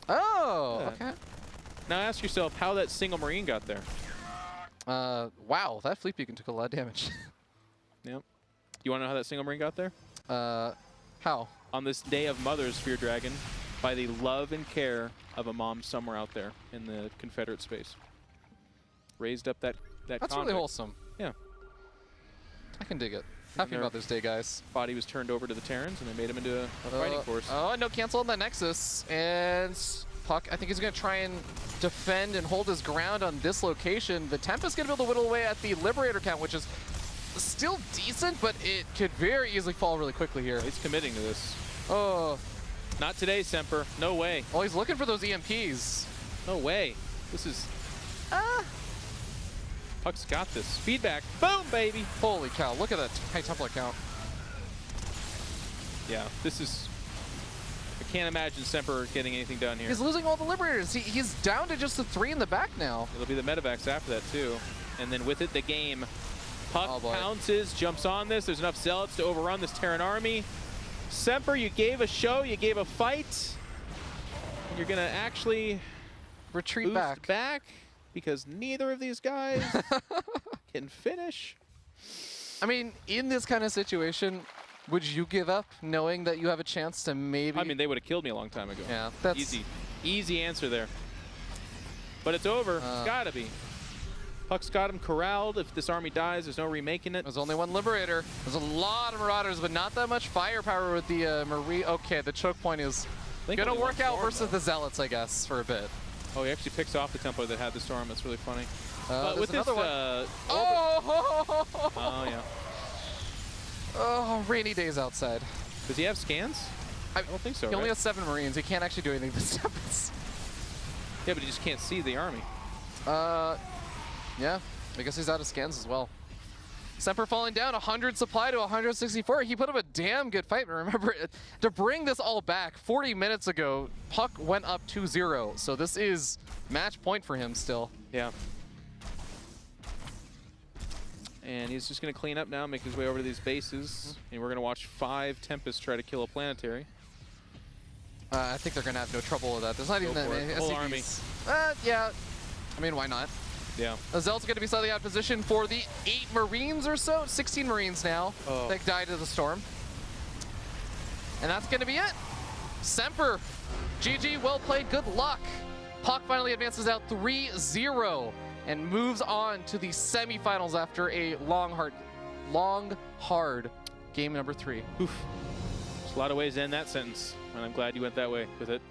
Oh, Yeah. okay. Now ask yourself how that single Marine got there. Wow, that fleet beacon took a lot of damage. Yep. You want to know how that single marine got there? How? On this day of Mother's, Fear Dragon, by the love and care of a mom somewhere out there in the Confederate space. Raised up that That's convict. really wholesome. Yeah. I can dig it. Happy Mother's Day, guys. Body was turned over to the Terrans, and they made him into a fighting force. Oh, no cancel on the Nexus. And puCK, I think he's going to try and defend and hold his ground on this location. The Tempest going to be able to whittle away at the Liberator count, which is still decent, but it could very easily fall really quickly here. He's committing to this. Oh. Not today, Semper. No way. Oh, he's looking for those EMPs. No way. This is... puCK's got this. Feedback. Boom, baby. Holy cow, look at that high template count. Yeah, this is... I can't imagine Semper getting anything done here. He's losing all the Liberators. He's down to just the 3 in the back now. It'll be the medevacs after that, too. And then with it, the game. puCK boy. pounces, jumps on this. There's enough zealots to overrun this Terran army. Semper, you gave a show, you gave a fight. And you're going to actually... Retreat back because neither of these guys can finish. I mean, in this kind of situation, would you give up knowing that you have a chance to maybe... I mean, they would have killed me a long time ago. Yeah, that's... Easy. Easy answer there. But it's over. It's got to be. puCK's got him corralled. If this army dies, there's no remaking it. There's only one Liberator. There's a lot of Marauders, but not that much firepower with the Marie. Okay, the choke point is going to work out versus the Zealots, I guess, for a bit. Oh, he actually picks off the Templar that had the storm. That's really funny. But with another this, one. Oh, yeah. Oh, rainy days outside. Does he have scans? I don't think so. He only has 7 Marines. He can't actually do anything with this Tempest. Yeah, but he just can't see the army. Yeah. I guess he's out of scans as well. Semper falling down, 100 supply to 164. He put up a damn good fight. But remember, to bring this all back, 40 minutes ago, puCK went up 2-0. So this is match point for him still. Yeah. And he's just going to clean up now, make his way over to these bases. And we're going to watch 5 Tempests try to kill a planetary. I think they're going to have no trouble with that. There's not even that many whole army. Yeah. I mean, why not? Yeah. Azel's going to be slightly out of position for the 8 Marines or so. 16 Marines now that died to the storm. And that's going to be it. Semper, GG, well played, good luck. puCK finally advances out 3-0 and moves on to the semifinals after a long, hard game number 3. Oof. There's a lot of ways to end that sentence, and I'm glad you went that way with it.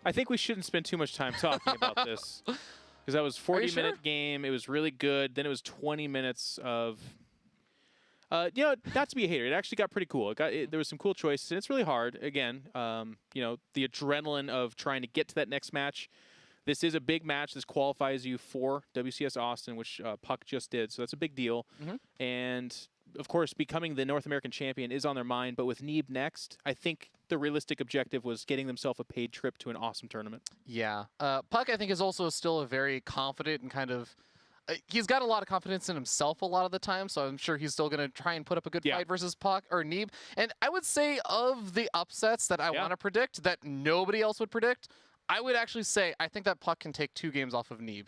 I think we shouldn't spend too much time talking about this, because that was a 40-minute game. It was really good. Then it was 20 minutes of, you know, not to be a hater. It actually got pretty cool. There was some cool choices, and it's really hard. Again, you know, the adrenaline of trying to get to that next match. This is a big match. This qualifies you for WCS Austin, which puCK just did, so that's a big deal. And of course, becoming the North American champion is on their mind, but with Neeb next, I think the realistic objective was getting themselves a paid trip to an awesome tournament. Yeah. puCK, I think, is also still a very confident and kind of... he's got a lot of confidence in himself a lot of the time, so I'm sure he's still going to try and put up a good fight versus puCK or Neeb. And I would say of the upsets that I want to predict that nobody else would predict, I would actually say I think that puCK can take 2 games off of Neeb.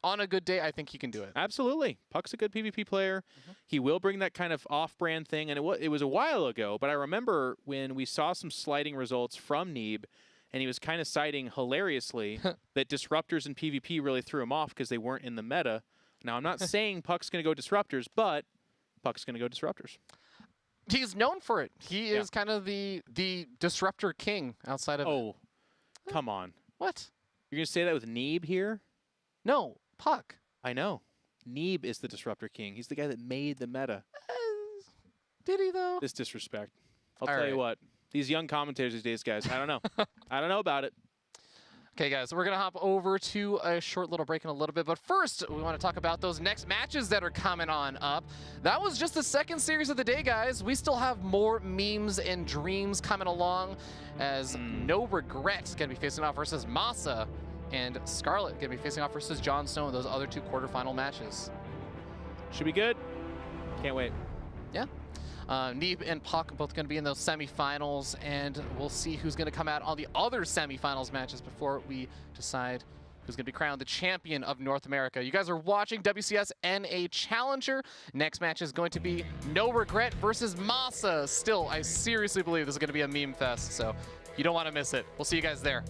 On a good day, I think he can do it. Absolutely. puCK's a good PvP player. He will bring that kind of off-brand thing, and it was a while ago, but I remember when we saw some sliding results from Neeb, and he was kind of citing hilariously that disruptors in PvP really threw him off because they weren't in the meta. Now, I'm not saying puCK's going to go disruptors, but puCK's going to go disruptors. He's known for it. He is kind of the disruptor king outside of... Oh, come on. What? You're going to say that with Neeb here? No, puCK. I know. Neeb is the disruptor king. He's the guy that made the meta. Did he, though? This disrespect. I'll tell you what. These young commentators these days, guys, I don't know. I don't know about it. Okay, guys, we're going to hop over to a short little break in a little bit. But first, we want to talk about those next matches that are coming on up. That was just the second series of the day, guys. We still have more memes and dreams coming along, as No Regret is going to be facing off versus Masa, and Scarlet going to be facing off versus Jon Snow in those other 2 quarterfinal matches. Should be good. Can't wait. Yeah. Neeb and puCK both going to be in those semifinals, and we'll see who's going to come out on the other semifinals matches before we decide who's going to be crowned the champion of North America. You guys are watching WCS NA Challenger. Next match is going to be No Regret versus Masa. Still, I seriously believe this is going to be a meme fest, so you don't want to miss it. We'll see you guys there.